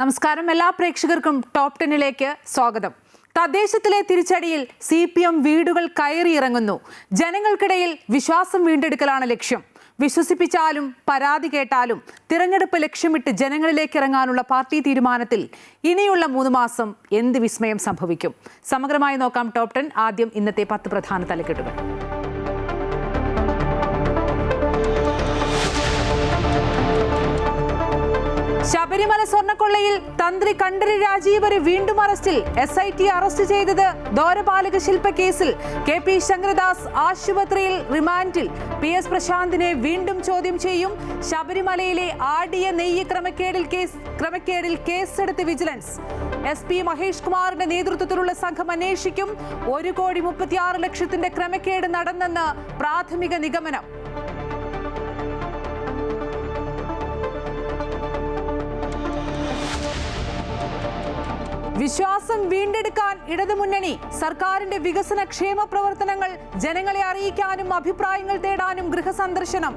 നമസ്കാരം, എല്ലാ പ്രേക്ഷകർക്കും ടോപ്പ് 10ലേക്ക് സ്വാഗതം. തദ്ദേശത്തിലെ തിരിച്ചടിയിൽ CPM വീടുകൾ കയറിയിറങ്ങുന്നു. ജനങ്ങൾക്കിടയിൽ വിശ്വാസം വീണ്ടെടുക്കലാണ് ലക്ഷ്യം. വിശ്വസിപ്പിച്ചാലും പരാതി കേട്ടാലും തിരഞ്ഞെടുപ്പ് ലക്ഷ്യമിട്ട് ജനങ്ങളിലേക്ക് ഇറങ്ങാനുള്ള പാർട്ടി തീരുമാനത്തിൽ ഇനിയുള്ള 3 മാസം എന്ത് വിസ്മയം സംഭവിക്കും? സമഗ്രമായി നോക്കാം ടോപ്പ് 10. ആദ്യം ഇന്നത്തെ 10 പ്രധാന തലക്കെട്ടുകൾ. ശബരിമല സ്വർണ്ണക്കൊള്ളയിൽ തന്ത്രി കണ്ഠരര് രാജീവരെ വീണ്ടും അറസ്റ്റിൽ. SIT അറസ്റ്റ് ചെയ്തത് ദ്വാരപാലക ശില്പ കേസിൽ. KP ശങ്കരദാസ് ആശുപത്രിയിൽ റിമാൻഡിൽ. PS പ്രശാന്തിനെ വീണ്ടും ചോദ്യം ചെയ്യും. ശബരിമലയിലെ ആടിയ നെയ്യ് ക്രമക്കേടിൽ കേസെടുത്ത് വിജിലൻസ്. SP മഹേഷ് കുമാറിന്റെ നേതൃത്വത്തിലുള്ള സംഘം അന്വേഷിക്കും. 1,36,00,000 ക്രമക്കേട് നടന്നെന്ന് പ്രാഥമിക നിഗമനം. വിശ്വാസം വീണ്ടെടുക്കാൻ ഇടതുമുന്നണി. സർക്കാരിന്റെ വികസന ക്ഷേമ പ്രവർത്തനങ്ങൾ ജനങ്ങളെ അറിയിക്കാനും അഭിപ്രായങ്ങൾ തേടാനും ഗൃഹസന്ദർശനം.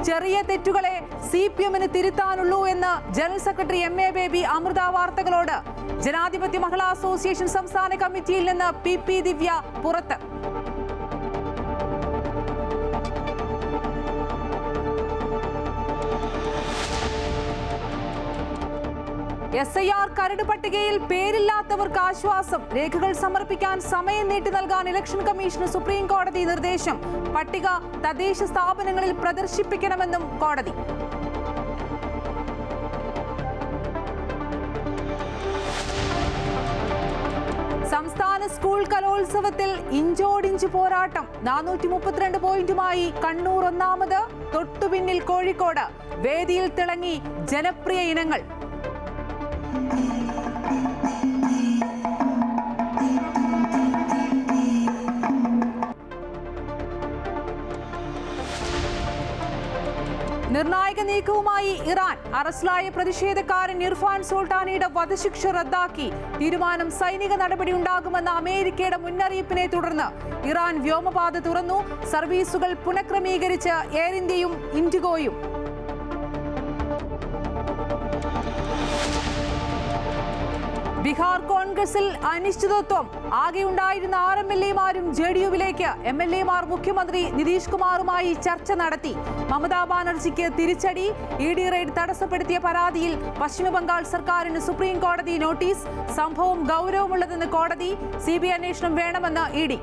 ചെറിയ തെറ്റുകളെ CPMന് തിരുത്താനുള്ളൂ എന്ന് general secretary MA Baby Amrita വാർത്തകളോട്. ജനാധിപത്യ മഹിളാ അസോസിയേഷൻ സംസ്ഥാന കമ്മിറ്റിയിൽ നിന്ന് PP ദിവ്യ പുറത്ത്. SIR കരട് പട്ടികയിൽ പേരില്ലാത്തവർക്ക് ആശ്വാസം. രേഖകൾ സമർപ്പിക്കാൻ സമയം നീട്ടി നൽകാൻ ഇലക്ഷൻ കമ്മീഷന് സുപ്രീം കോടതി നിർദ്ദേശം. പട്ടിക തദ്ദേശ സ്ഥാപനങ്ങളിൽ പ്രദർശിപ്പിക്കണമെന്നും കോടതി. സംസ്ഥാന സ്കൂൾ കലോത്സവത്തിൽ ഇഞ്ചോടിഞ്ച് പോരാട്ടം. 432 പോയിന്റുമായി കണ്ണൂർ ഒന്നാമത്. തൊട്ടുപിന്നിൽ കോഴിക്കോട്. വേദിയിൽ തിളങ്ങി ജനപ്രിയ ഇനങ്ങൾ. നിർണായക നീക്കവുമായി ഇറാൻ. അറസ്റ്റിലായ പ്രതിഷേധക്കാരൻ ഇർഫാൻ സുൽത്താനയുടെ വധശിക്ഷ റദ്ദാക്കി. തീരുമാനം സൈനിക നടപടി ഉണ്ടാകുമെന്ന അമേരിക്കയുടെ മുന്നറിയിപ്പിനെ തുടർന്ന് ഇറാൻ വ്യോമപാത തുറന്നു. സർവീസുകൾ പുനഃക്രമീകരിച്ച് എയർ ഇന്ത്യയും ഇൻഡിഗോയും. ബീഹാർ കോൺഗ്രസിൽ അനിശ്ചിതത്വം. ആകെയുണ്ടായിരുന്ന 6 MLA-മാരും JDU-വിലേക്ക്. MLA-മാർ മുഖ്യമന്ത്രി നിതീഷ് കുമാറുമായി ചർച്ച നടത്തി. മമതാ ബാനർജിക്ക് തിരിച്ചടി. ED റെയ്ഡ് തടസ്സപ്പെടുത്തിയ പരാതിയിൽ പശ്ചിമബംഗാൾ സർക്കാരിന് സുപ്രീം കോടതി നോട്ടീസ്. സംഭവം ഗൗരവമുള്ളതെന്ന് കോടതി. CBI അന്വേഷണം വേണമെന്ന് ED.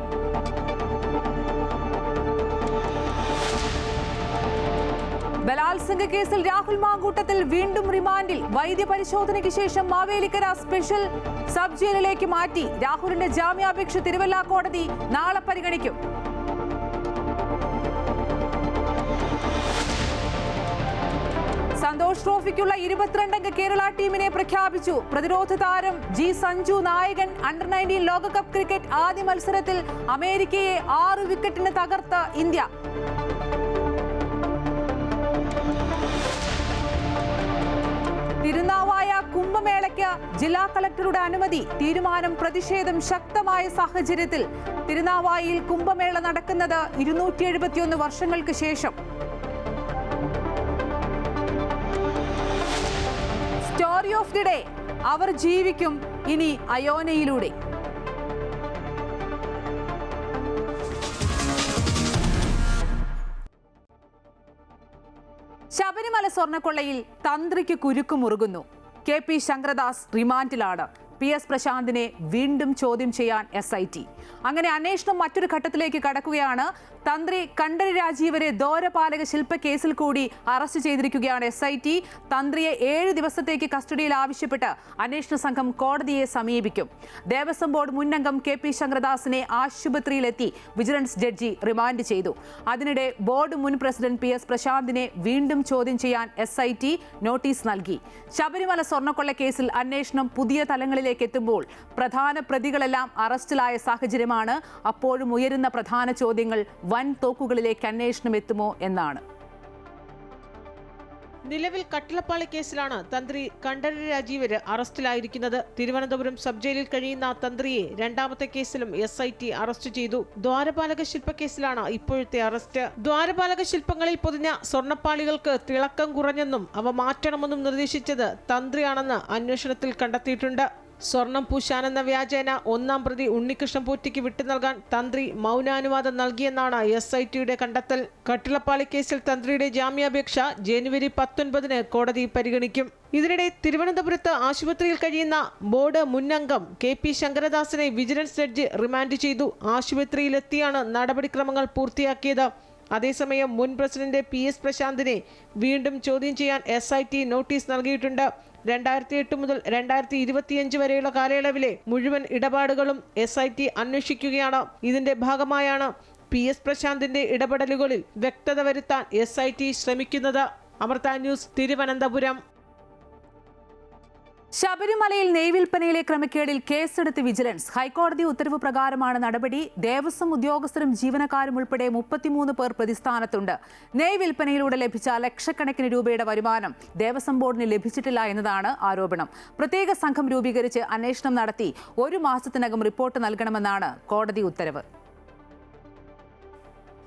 ബലാത്സംഗ കേസിൽ രാഹുൽ മാങ്കൂട്ടത്തിൽ വീണ്ടും റിമാൻഡിൽ. വൈദ്യപരിശോധനയ്ക്ക് ശേഷം മാവേലിക്കര സ്പെഷ്യൽ സബ് ജയിലിലേക്ക് മാറ്റി. രാഹുലിന്റെ ജാമ്യാപേക്ഷ തിരുവല്ല കോടതി നാളെ പരിഗണിക്കും. സന്തോഷ് ട്രോഫിക്കുള്ള 22-അംഗ കേരള ടീമിനെ പ്രഖ്യാപിച്ചു. പ്രതിരോധ താരം G സഞ്ജു നായകൻ. Under-19 ലോകകപ്പ് ക്രിക്കറ്റ് ആദ്യ മത്സരത്തിൽ അമേരിക്കയെ 6 വിക്കറ്റിന് തകർത്ത് ഇന്ത്യ. തിരുനാവായ കുംഭമേളയ്ക്ക് ജില്ലാ കളക്ടറുടെ അനുമതി. തീരുമാനം പ്രതിഷേധം ശക്തമായ സാഹചര്യത്തിൽ. തിരുനാവായിൽ കുംഭമേള നടക്കുന്നത് 271 വർഷങ്ങൾക്ക് ശേഷം. Story of the day. അവർ ജീവിക്കും ഇനി അയോനയിലൂടെ. ശബരിമല സ്വർണ്ണക്കൊള്ളയിൽ തന്ത്രിക്ക് കുരുക്ക് മുറുകുന്നു. KP ശങ്കരദാസ് റിമാൻഡിലാണ്. PS പ്രശാന്തിനെ വീണ്ടും ചോദ്യം ചെയ്യാൻ SIT. അങ്ങനെ അന്വേഷണം മറ്റൊരു ഘട്ടത്തിലേക്ക് കടക്കുകയാണ്. തന്ത്രി കണ്ഠരര് രാജീവരെ ദ്വാരപാലക ശില്പ കേസിൽ കൂടി അറസ്റ്റ് ചെയ്തിരിക്കുകയാണ് SIT. തന്ത്രിയെ 7 ദിവസത്തേക്ക് കസ്റ്റഡിയിൽ ആവശ്യപ്പെട്ട് അന്വേഷണ സംഘം കോടതിയെ സമീപിക്കും. ദേവസ്വം ബോർഡ് മുന്നംഗം KP ശങ്കരദാസിനെ ആശുപത്രിയിലെത്തി വിജിലൻസ് ജഡ്ജി റിമാൻഡ് ചെയ്തു. അതിനിടെ ബോർഡ് മുൻ പ്രസിഡന്റ് PS പ്രശാന്തിനെ വീണ്ടും ചോദ്യം ചെയ്യാൻ SIT നോട്ടീസ് നൽകി. ശബരിമല സ്വർണ്ണക്കൊള്ള കേസിൽ അന്വേഷണം പുതിയ തലങ്ങളിലേക്ക് എത്തുമ്പോൾ പ്രധാന പ്രതികളെല്ലാം അറസ്റ്റിലായ സാഹചര്യമാണ്. അപ്പോഴും ഉയരുന്ന പ്രധാന ചോദ്യങ്ങൾ വൻ തോക്കുകളിലേക്ക് അന്വേഷണം എത്തുമോ എന്നാണ്. നിലവിൽ കട്ടിളപ്പാളി കേസിലാണ് തന്ത്രി കണ്ഠരര് രാജീവര് അറസ്റ്റിലായിരിക്കുന്നത്. തിരുവനന്തപുരം സബ് ജയിലിൽ കഴിയുന്ന തന്ത്രിയെ രണ്ടാമത്തെ കേസിലും SIT അറസ്റ്റ് ചെയ്തു. ദ്വാരപാലക ശില്പ കേസിലാണ് ഇപ്പോഴത്തെ അറസ്റ്റ്. ദ്വാരപാലക ശില്പങ്ങളിൽ പൊതിഞ്ഞ സ്വർണ്ണപ്പാളികൾക്ക് തിളക്കം കുറഞ്ഞെന്നും അവ മാറ്റണമെന്നും നിർദ്ദേശിച്ചത് തന്ത്രിയാണെന്ന് അന്വേഷണത്തിൽ കണ്ടെത്തിയിട്ടുണ്ട്. സ്വർണം പൂശാനെന്ന വ്യാജേന ഒന്നാം പ്രതി ഉണ്ണികൃഷ്ണൻ പോറ്റിക്ക് വിട്ടു നൽകാൻ തന്ത്രി മൗനാനുവാദം നൽകിയെന്നാണ് SITയുടെ കണ്ടെത്തൽ. കട്ടിളപ്പാളി കേസിൽ തന്ത്രിയുടെ ജാമ്യാപേക്ഷ ജനുവരി 19 കോടതി പരിഗണിക്കും. ഇതിനിടെ തിരുവനന്തപുരത്ത് ആശുപത്രിയിൽ കഴിയുന്ന ബോർഡ് മുൻ അംഗം KP ശങ്കരദാസിനെ വിജിലൻസ് ജഡ്ജി റിമാൻഡ് ചെയ്തു. ആശുപത്രിയിലെത്തിയാണ് നടപടിക്രമങ്ങൾ പൂർത്തിയാക്കിയത്. അതേസമയം മുൻ പ്രസിഡന്റ് PS പ്രശാന്തിനെ വീണ്ടും ചോദ്യം ചെയ്യാൻ SIT നോട്ടീസ് നൽകിയിട്ടുണ്ട്. 2008 മുതൽ 2025 വരെയുള്ള കാലയളവിലെ മുഴുവൻ ഇടപാടുകളും SIT അന്വേഷിക്കുകയാണ്. ഇതിന്റെ ഭാഗമായാണ് PS പ്രശാന്തിന്റെ ഇടപെടലുകളിൽ വ്യക്തത വരുത്താൻ SIT ശ്രമിക്കുന്നത്. അമൃത ന്യൂസ്, തിരുവനന്തപുരം. ശബരിമലയിൽ നെയ്വിൽപ്പനയിലെ ക്രമക്കേടിൽ കേസെടുത്ത് വിജിലൻസ്. ഹൈക്കോടതി ഉത്തരവ് പ്രകാരമാണ് നടപടി. ദേവസ്വം ഉദ്യോഗസ്ഥരും ജീവനക്കാരും ഉൾപ്പെടെ 33 പേർ പ്രതിസ്ഥാനത്തുണ്ട്. നെയ്വിൽപ്പനയിലൂടെ ലഭിച്ച ലക്ഷക്കണക്കിന് രൂപയുടെ വരുമാനം ദേവസ്വം ബോർഡിന് ലഭിച്ചിട്ടില്ല എന്നതാണ് ആരോപണം. പ്രത്യേക സംഘം രൂപീകരിച്ച് അന്വേഷണം നടത്തി 1 മാസത്തിനകം റിപ്പോർട്ട് നൽകണമെന്നാണ് കോടതി ഉത്തരവ്.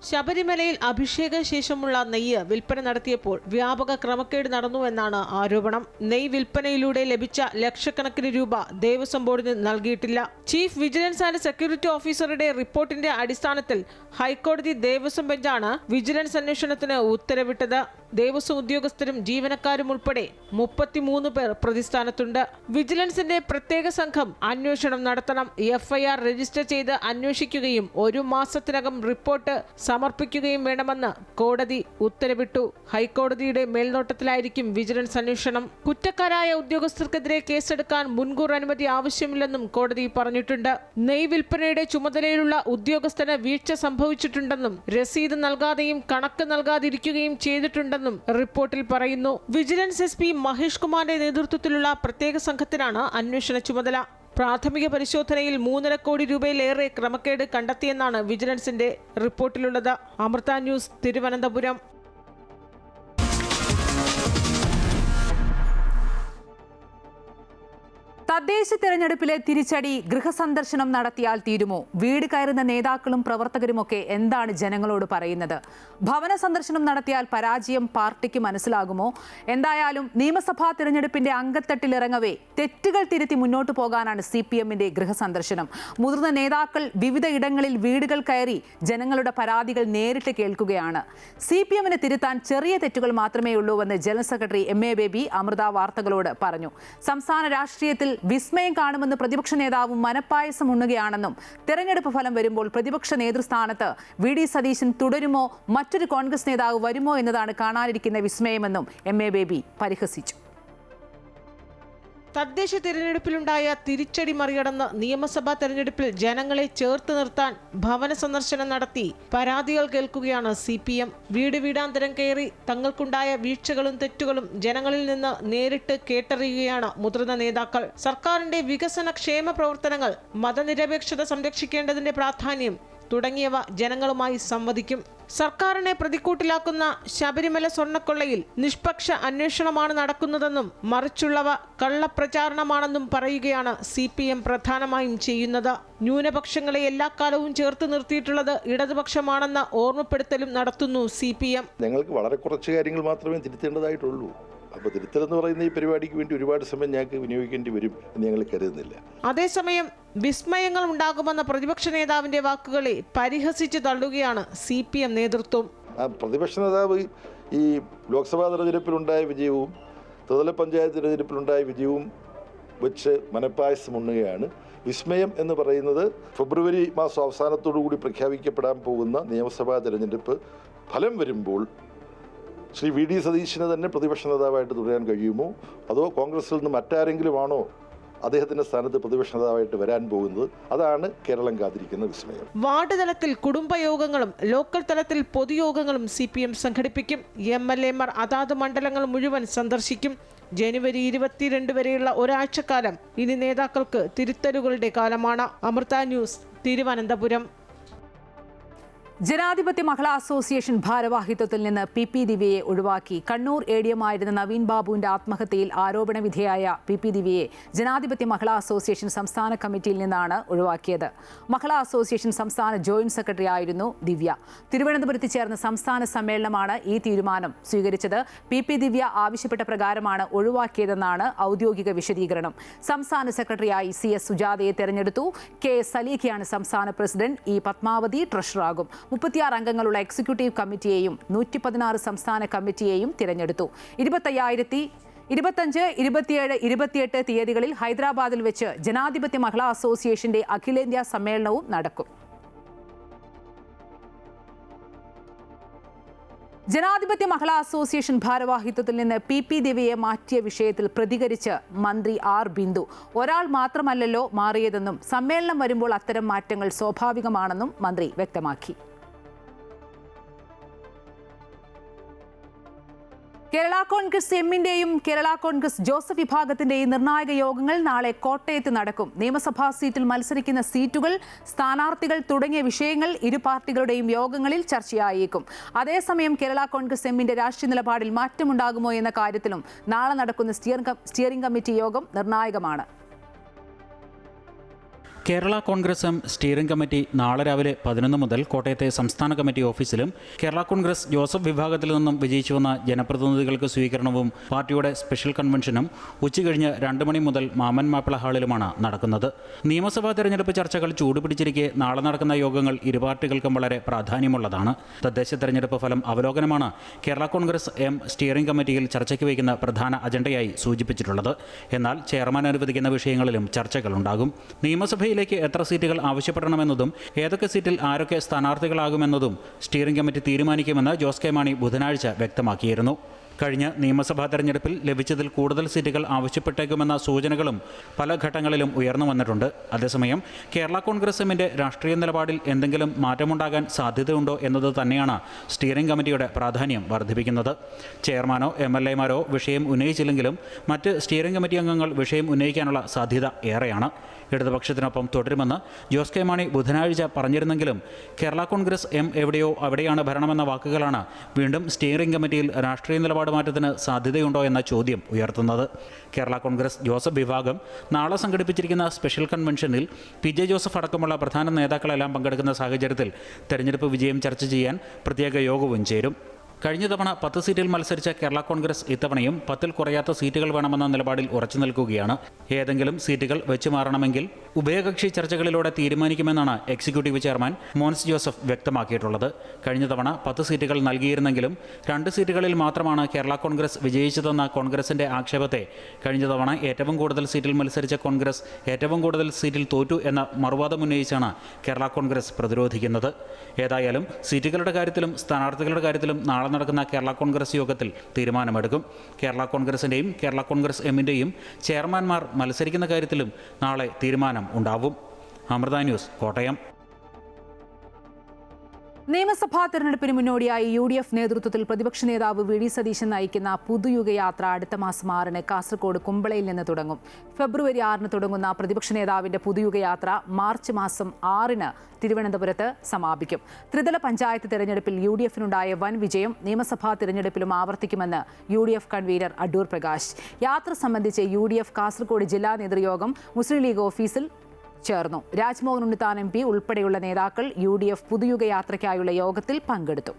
ശബരിമലയിൽ അഭിഷേക ശേഷമുള്ള നെയ്യ് വിൽപ്പന നടത്തിയപ്പോൾ വ്യാപക ക്രമക്കേട് നടന്നുവെന്നാണ് ആരോപണം. നെയ്യ് വിൽപ്പനയിലൂടെ ലഭിച്ച ലക്ഷക്കണക്കിന് രൂപ ദേവസ്വം ബോർഡിന് നൽകിയിട്ടില്ല. ചീഫ് വിജിലൻസ് ആൻഡ് സെക്യൂരിറ്റി ഓഫീസറുടെ റിപ്പോർട്ടിന്റെ അടിസ്ഥാനത്തിൽ ഹൈക്കോടതി ദേവസ്വം ബെഞ്ചാണ് വിജിലൻസ് അന്വേഷണത്തിന് ഉത്തരവിട്ടത്. ദേവസ്വം ഉദ്യോഗസ്ഥരും ജീവനക്കാരും ഉൾപ്പെടെ 33 പേർ പ്രതിസ്ഥാനത്തുണ്ട്. വിജിലൻസിന്റെ പ്രത്യേക സംഘം അന്വേഷണം നടത്തണം. FIR രജിസ്റ്റർ ചെയ്ത് അന്വേഷിക്കുകയും 1 മാസത്തിനകം റിപ്പോർട്ട് സമർപ്പിക്കുകയും വേണമെന്ന് കോടതി ഉത്തരവിട്ടു. ഹൈക്കോടതിയുടെ മേൽനോട്ടത്തിലായിരിക്കും വിജിലൻസ് അന്വേഷണം. കുറ്റക്കാരായ ഉദ്യോഗസ്ഥർക്കെതിരെ കേസെടുക്കാൻ മുൻകൂർ അനുമതി ആവശ്യമില്ലെന്നും കോടതി പറഞ്ഞിട്ടുണ്ട്. നെയ്യ് വിൽപ്പനയുടെ ചുമതലയിലുള്ള ഉദ്യോഗസ്ഥന് വീഴ്ച സംഭവിച്ചിട്ടുണ്ടെന്നും രസീത് നൽകാതെയും കണക്ക് നൽകാതിരിക്കുകയും ചെയ്തിട്ടുണ്ടെന്നും റിപ്പോർട്ടിൽ പറയുന്നു. വിജിലൻസ് SP മഹേഷ് കുമാറിന്റെ നേതൃത്വത്തിലുള്ള പ്രത്യേക സംഘത്തിനാണ് അന്വേഷണ ചുമതല. പ്രാഥമിക പരിശോധനയിൽ 3.5 കോടി രൂപയിലേറെ ക്രമക്കേട് കണ്ടെത്തിയെന്നാണ് വിജിലൻസിന്റെ റിപ്പോർട്ടിലുള്ളത്. അമൃത ന്യൂസ്, തിരുവനന്തപുരം. തദ്ദേശ തെരഞ്ഞെടുപ്പിലെ തിരിച്ചടി ഗൃഹസന്ദർശനം നടത്തിയാൽ തീരുമോ? വീട് കയറുന്ന നേതാക്കളും പ്രവർത്തകരുമൊക്കെ എന്താണ് ജനങ്ങളോട് പറയുന്നത്? ഭവന സന്ദർശനം നടത്തിയാൽ പരാജയം പാർട്ടിക്ക് മനസ്സിലാകുമോ? എന്തായാലും നിയമസഭാ തിരഞ്ഞെടുപ്പിന്റെ അങ്കത്തട്ടിലിറങ്ങവേ തെറ്റുകൾ തിരുത്തി മുന്നോട്ട് പോകാനാണ് CPMന്റെ ഗൃഹസന്ദർശനം. മുതിർന്ന നേതാക്കൾ വിവിധ ഇടങ്ങളിൽ വീടുകൾ കയറി ജനങ്ങളുടെ പരാതികൾ നേരിട്ട് കേൾക്കുകയാണ്. CPMനെ തിരുത്താൻ ചെറിയ തെറ്റുകൾ മാത്രമേ ഉള്ളൂവെന്ന് general secretary MA Baby Amrita വാർത്തകളോട് പറഞ്ഞു. സംസ്ഥാന രാഷ്ട്രീയത്തിൽ വിസ്മയം കാണുമെന്ന് പ്രതിപക്ഷ നേതാവും മനപ്പായസം ഉണ്ണുകയാണെന്നും തെരഞ്ഞെടുപ്പ് ഫലം വരുമ്പോൾ പ്രതിപക്ഷ നേതൃസ്ഥാനത്ത് VD സതീശൻ തുടരുമോ, മറ്റൊരു കോൺഗ്രസ് നേതാവ് വരുമോ എന്നതാണ് കാണാനിരിക്കുന്ന വിസ്മയമെന്നും MA ബേബി പരിഹസിച്ചു. തദ്ദേശ തിരഞ്ഞെടുപ്പിലുണ്ടായ തിരിച്ചടി മറികടന്ന് നിയമസഭാ തെരഞ്ഞെടുപ്പിൽ ജനങ്ങളെ ചേർത്ത് നിർത്താൻ ഭവന സന്ദർശനം നടത്തി പരാതികൾ കേൾക്കുകയാണ് CPM. വീട് വീടാന്തരം കയറി തങ്ങൾക്കുണ്ടായ വീഴ്ചകളും തെറ്റുകളും ജനങ്ങളിൽ നിന്ന് നേരിട്ട് കേട്ടറിയുകയാണ് മുതിർന്ന നേതാക്കൾ. സർക്കാരിന്റെ വികസന ക്ഷേമ പ്രവർത്തനങ്ങൾ, മതനിരപേക്ഷത സംരക്ഷിക്കേണ്ടതിന്റെ പ്രാധാന്യം തുടങ്ങിയവ ജനങ്ങളുമായി സംവദിക്കും. സർക്കാരിനെ പ്രതിക്കൂട്ടിലാക്കുന്ന ശബരിമല സ്വർണ്ണക്കൊള്ളയിൽ നിഷ്പക്ഷ അന്വേഷണമാണ് നടക്കുന്നതെന്നും മറിച്ചുള്ളവ കള്ളപ്രചാരണമാണെന്നും പറയുകയാണ് CPM പ്രധാനമായും ചെയ്യുന്നത്. ന്യൂനപക്ഷങ്ങളെ എല്ലാ കാലവും ചേർത്ത് നിർത്തിയിട്ടുള്ളത് ഇടതുപക്ഷമാണെന്ന ഓർമ്മപ്പെടുത്തലും നടത്തുന്നു CPM. ഞങ്ങൾക്ക് വളരെ കുറച്ച് കാര്യങ്ങൾ മാത്രമേ തിരുത്തേണ്ടതായിട്ടുള്ളൂ. അപ്പോൾ തിരുത്തലെന്ന് പറയുന്ന ഈ പരിപാടിക്ക് വേണ്ടി ഒരുപാട് സമയം ഞങ്ങൾക്ക് വിനിയോഗിക്കേണ്ടി വരും എന്ന് ഞങ്ങൾ കരുതുന്നില്ല. അതേസമയം വിസ്മയങ്ങൾ ഉണ്ടാകുമെന്ന പ്രതിപക്ഷ നേതാവിന്റെ വാക്കുകളെ പരിഹസിച്ച് തള്ളുകയാണ് CPM നേതൃത്വം. പ്രതിപക്ഷ നേതാവ് ഈ ലോക്സഭാ തെരഞ്ഞെടുപ്പിലുണ്ടായ വിജയവും ത്രിതല പഞ്ചായത്ത് തെരഞ്ഞെടുപ്പിലുണ്ടായ വിജയവും വെച്ച് മനപ്പായസം ഉണ്ണുകയാണ്. വിസ്മയം എന്ന് പറയുന്നത് ഫെബ്രുവരി മാസം അവസാനത്തോടു കൂടി പ്രഖ്യാപിക്കപ്പെടാൻ പോകുന്ന നിയമസഭാ തെരഞ്ഞെടുപ്പ് ഫലം വരുമ്പോൾ ശ്രീ VD സതീശന് തന്നെ പ്രതിപക്ഷ നേതാവായിട്ട് തുടരാൻ കഴിയുമോ, അതോ കോൺഗ്രസിൽ നിന്ന് മറ്റാരെങ്കിലും ആണോ അദ്ദേഹത്തിന്റെ സ്ഥാനത്ത് പ്രതിപക്ഷ നേതാവായിട്ട് വരാൻ പോകുന്നത്? അതാണ് കേരളം കാത്തിരിക്കുന്ന വിസ്മയം. വാർഡ് തലത്തിൽ കുടുംബയോഗങ്ങളും ലോക്കൽ തലത്തിൽ പൊതുയോഗങ്ങളും CPM സംഘടിപ്പിക്കും. MLA മാർ അതാത് മണ്ഡലങ്ങൾ മുഴുവൻ സന്ദർശിക്കും. ജനുവരി 22 വരെയുള്ള ഒരാഴ്ചക്കാലം ഇനി നേതാക്കൾക്ക് തിരുത്തലുകളുടെ കാലമാണ്. അമൃത ന്യൂസ്, തിരുവനന്തപുരം. ജനാധിപത്യ മഹിളാ അസോസിയേഷൻ ഭാരവാഹിത്വത്തിൽ നിന്ന് പി ദിവ്യയെ ഒഴിവാക്കി. കണ്ണൂർ ADM ആയിരുന്ന നവീൻ ബാബുവിന്റെ ആത്മഹത്യയിൽ ആരോപണ വിധേയായ പി ദിവ്യയെ ജനാധിപത്യ മഹിളാ അസോസിയേഷൻ സംസ്ഥാന കമ്മിറ്റിയിൽ നിന്നാണ് ഒഴിവാക്കിയത്. മഹിളാ അസോസിയേഷൻ സംസ്ഥാന ജോയിന്റ് സെക്രട്ടറി ആയിരുന്നു ദിവ്യ. തിരുവനന്തപുരത്ത് ചേർന്ന സംസ്ഥാന സമ്മേളനമാണ് ഈ തീരുമാനം സ്വീകരിച്ചത്. പി ദിവ്യ ആവശ്യപ്പെട്ട പ്രകാരമാണ് ഒഴിവാക്കിയതെന്നാണ് ഔദ്യോഗിക വിശദീകരണം. സംസ്ഥാന സെക്രട്ടറിയായി CS സുജാതയെ തെരഞ്ഞെടുത്തു. KS സലീഖയാണ് സംസ്ഥാന പ്രസിഡന്റ്. E പത്മാവതി ട്രഷററാകും. 36 അംഗങ്ങളുള്ള എക്സിക്യൂട്ടീവ് കമ്മിറ്റിയെയും 116 സംസ്ഥാന കമ്മിറ്റിയെയും തിരഞ്ഞെടുത്തു. 25, 27, 28 തീയതികളിൽ ഹൈദരാബാദിൽ വെച്ച് ജനാധിപത്യ മഹിളാ അസോസിയേഷന്റെ അഖിലേന്ത്യാ സമ്മേളനവും നടക്കും. ജനാധിപത്യ മഹിളാ അസോസിയേഷൻ ഭാരവാഹിത്വത്തിൽ നിന്ന് പി ദിവ്യയെ മാറ്റിയ വിഷയത്തിൽ പ്രതികരിച്ച് മന്ത്രി R ബിന്ദു, ഒരാൾ മാത്രമല്ലല്ലോ മാറിയതെന്നും സമ്മേളനം വരുമ്പോൾ അത്തരം മാറ്റങ്ങൾ സ്വാഭാവികമാണെന്നും മന്ത്രി വ്യക്തമാക്കി. കേരള കോൺഗ്രസ് എമ്മിന്റെയും കേരള കോൺഗ്രസ് ജോസഫ് വിഭാഗത്തിന്റെയും നിർണായക യോഗങ്ങൾ നാളെ കോട്ടയത്ത് നടക്കും. നിയമസഭാ സീറ്റിൽ മത്സരിക്കുന്ന സീറ്റുകൾ, സ്ഥാനാർത്ഥികൾ തുടങ്ങിയ വിഷയങ്ങൾ ഇരു പാർട്ടികളുടെയും യോഗങ്ങളിൽ ചർച്ചയായേക്കും. അതേസമയം കേരള കോൺഗ്രസ് എമ്മിന്റെ രാഷ്ട്രീയ നിലപാടിൽ മാറ്റമുണ്ടാകുമോ എന്ന കാര്യത്തിലും നാളെ നടക്കുന്ന സ്റ്റിയറിംഗ് കമ്മിറ്റി യോഗം നിർണായകമാണ്. Kerala Congress M steering committee നാളെ രാവിലെ 11 മുതൽ കോട്ടയത്തെ സംസ്ഥാന കമ്മിറ്റി ഓഫീസിലും കേരള കോൺഗ്രസ് ജോസഫ് വിഭാഗത്തിൽ നിന്നും വിജയിച്ചു വന്ന ജനപ്രതിനിധികൾക്ക് സ്വീകരണവും പാർട്ടിയുടെ സ്പെഷ്യൽ കൺവെൻഷനും ഉച്ചകഴിഞ്ഞ് 2 മണി മുതൽ മാമൻ മാപ്പിള ഹാളിലുമാണ് നടക്കുന്നത്. നിയമസഭാ തെരഞ്ഞെടുപ്പ് ചർച്ചകൾ ചൂടുപിടിച്ചിരിക്കെ നാളെ നടക്കുന്ന യോഗങ്ങൾ ഇരു പാർട്ടികൾക്കും വളരെ പ്രാധാന്യമുള്ളതാണ്. തദ്ദേശ തെരഞ്ഞെടുപ്പ് ഫലം അവലോകനമാണ് കേരള കോൺഗ്രസ് എം സ്റ്റിയറിംഗ് കമ്മിറ്റിയിൽ ചർച്ചയ്ക്ക് വയ്ക്കുന്ന പ്രധാന അജണ്ടയായി സൂചിപ്പിച്ചിട്ടുള്ളത്. എന്നാൽ ചെയർമാൻ അനുവദിക്കുന്ന വിഷയങ്ങളിലും ചർച്ചകളുണ്ടാകും. നിയമസഭയിൽ എത്ര സീറ്റുകൾ ആവശ്യപ്പെടണമെന്നതും ഏതൊക്കെ സീറ്റിൽ ആരൊക്കെ സ്ഥാനാർത്ഥികളാകുമെന്നതും സ്റ്റിയറിംഗ് കമ്മിറ്റി തീരുമാനിക്കുമെന്ന് ജോസ് കെ മാണി ബുധനാഴ്ച വ്യക്തമാക്കിയിരുന്നു. കഴിഞ്ഞ നിയമസഭാ തെരഞ്ഞെടുപ്പിൽ ലഭിച്ചതിൽ കൂടുതൽ സീറ്റുകൾ ആവശ്യപ്പെട്ടേക്കുമെന്ന സൂചനകളും പല ഘട്ടങ്ങളിലും ഉയർന്നു വന്നിട്ടുണ്ട്. അതേസമയം കേരള കോൺഗ്രസ് എമ്മിൻ്റെ രാഷ്ട്രീയ നിലപാടിൽ എന്തെങ്കിലും മാറ്റമുണ്ടാകാൻ സാധ്യതയുണ്ടോ എന്നത് തന്നെയാണ് സ്റ്റിയറിംഗ് കമ്മിറ്റിയുടെ പ്രാധാന്യം വർദ്ധിപ്പിക്കുന്നത്. ചെയർമാനോ MLA മാരോ വിഷയം ഉന്നയിച്ചില്ലെങ്കിലും മറ്റ് സ്റ്റിയറിംഗ് കമ്മിറ്റി അംഗങ്ങൾ വിഷയം ഉന്നയിക്കാനുള്ള സാധ്യത ഏറെയാണ്. ഇടതുപക്ഷത്തിനൊപ്പം തുടരുമെന്ന് ജോസ് കെ മാണി ബുധനാഴ്ച പറഞ്ഞിരുന്നെങ്കിലും കേരള കോൺഗ്രസ് എം എവിടെയോ അവിടെയാണ് ഭരണമെന്ന വാക്കുകളാണ് വീണ്ടും സ്റ്റിയറിംഗ് കമ്മിറ്റിയിൽ രാഷ്ട്രീയ നിലപാട് മാറ്റത്തിന് സാധ്യതയുണ്ടോ എന്ന ചോദ്യം ഉയർത്തുന്നത്. കേരള കോൺഗ്രസ് ജോസഫ് വിഭാഗം നാളെ സംഘടിപ്പിച്ചിരിക്കുന്ന സ്പെഷ്യൽ കൺവെൻഷനിൽ PJ ജോസഫ് അടക്കമുള്ള പ്രധാന നേതാക്കളെല്ലാം പങ്കെടുക്കുന്ന സാഹചര്യത്തിൽ തെരഞ്ഞെടുപ്പ് വിജയം ചർച്ച ചെയ്യാൻ പ്രത്യേക യോഗവും ചേരും. കഴിഞ്ഞ തവണ 10 സീറ്റിൽ മത്സരിച്ച കേരള കോൺഗ്രസ് ഇത്തവണയും 10-ൽ കുറയാത്ത സീറ്റുകൾ വേണമെന്ന നിലപാടിൽ ഉറച്ചു നിൽക്കുകയാണ്. ഏതെങ്കിലും സീറ്റുകൾ വെച്ചു മാറണമെങ്കിൽ ഉഭയകക്ഷി ചർച്ചകളിലൂടെ തീരുമാനിക്കുമെന്നാണ് എക്സിക്യൂട്ടീവ് ചെയർമാൻ മോൻസ് ജോസഫ് വ്യക്തമാക്കിയിട്ടുള്ളത്. കഴിഞ്ഞ തവണ 10 സീറ്റുകൾ നൽകിയിരുന്നെങ്കിലും 2 സീറ്റുകളിൽ മാത്രമാണ് കേരള കോൺഗ്രസ് വിജയിച്ചതെന്ന കോൺഗ്രസിന്റെ ആക്ഷേപത്തെ കഴിഞ്ഞ തവണ ഏറ്റവും കൂടുതൽ സീറ്റിൽ മത്സരിച്ച കോൺഗ്രസ് ഏറ്റവും കൂടുതൽ സീറ്റിൽ തോറ്റു എന്ന മറുവാദം ഉന്നയിച്ചാണ് കേരള കോൺഗ്രസ് പ്രതിരോധിക്കുന്നത്. ഏതായാലും സീറ്റുകളുടെ കാര്യത്തിലും സ്ഥാനാർത്ഥികളുടെ കാര്യത്തിലും നാളെ നടക്കുന്ന കേരള കോൺഗ്രസ് യോഗത്തിൽ തീരുമാനമെടുക്കും. കേരള കോൺഗ്രസിൻ്റെയും കേരള കോൺഗ്രസ് എമ്മിൻ്റെയും ചെയർമാൻമാർ മത്സരിക്കുന്ന കാര്യത്തിലും നാളെ തീരുമാനം ഉണ്ടാവും. അമൃത ന്യൂസ്, കോട്ടയം. നിയമസഭാ തെരഞ്ഞെടുപ്പിന് മുന്നോടിയായി UDF നേതൃത്വത്തിൽ പ്രതിപക്ഷ നേതാവ് VD സതീശൻ നയിക്കുന്ന പുതുയുഗയാത്ര അടുത്ത മാസം 6-ന് കാസർഗോഡ് കുമ്പളയിൽ നിന്ന് തുടങ്ങും. ഫെബ്രുവരി 6-ന് തുടങ്ങുന്ന പ്രതിപക്ഷ നേതാവിന്റെ പുതുയുഗയാത്ര മാർച്ച് മാസം 6-ന് തിരുവനന്തപുരത്ത് സമാപിക്കും. ത്രിതല പഞ്ചായത്ത് തെരഞ്ഞെടുപ്പിൽ UDF-നുണ്ടായ വൻ വിജയം നിയമസഭാ തെരഞ്ഞെടുപ്പിലും ആവർത്തിക്കുമെന്ന് UDF കൺവീനർ അടൂർ പ്രകാശ്. യാത്ര സംബന്ധിച്ച് UDF കാസർഗോഡ് ജില്ലാ നേതൃയോഗം മുസ്ലിം ലീഗ് ഓഫീസിൽ ചേർന്നു. രാജ്മോഹൻ ഉണ്ണിത്താൻ MP ഉൾപ്പെടെയുള്ള നേതാക്കൾ UDF പുതുയുഗയാത്രയ്ക്കായുള്ള യോഗത്തിൽ പങ്കെടുത്തു.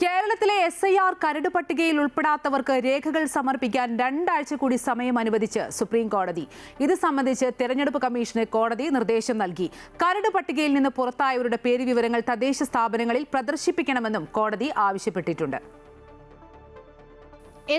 കേരളത്തിലെ SIR കരട് പട്ടികയിൽ ഉൾപ്പെടാത്തവർക്ക് രേഖകൾ സമർപ്പിക്കാൻ 2 ആഴ്ച കൂടി സമയം അനുവദിച്ച് സുപ്രീം കോടതി. ഇത് സംബന്ധിച്ച് തെരഞ്ഞെടുപ്പ് കമ്മീഷന് കോടതി നിർദ്ദേശം നൽകി. കരട് പട്ടികയിൽ നിന്ന് പുറത്തായവരുടെ പേര് വിവരങ്ങൾ തദ്ദേശ സ്ഥാപനങ്ങളിൽ പ്രദർശിപ്പിക്കണമെന്നും കോടതി ആവശ്യപ്പെട്ടിട്ടുണ്ട്.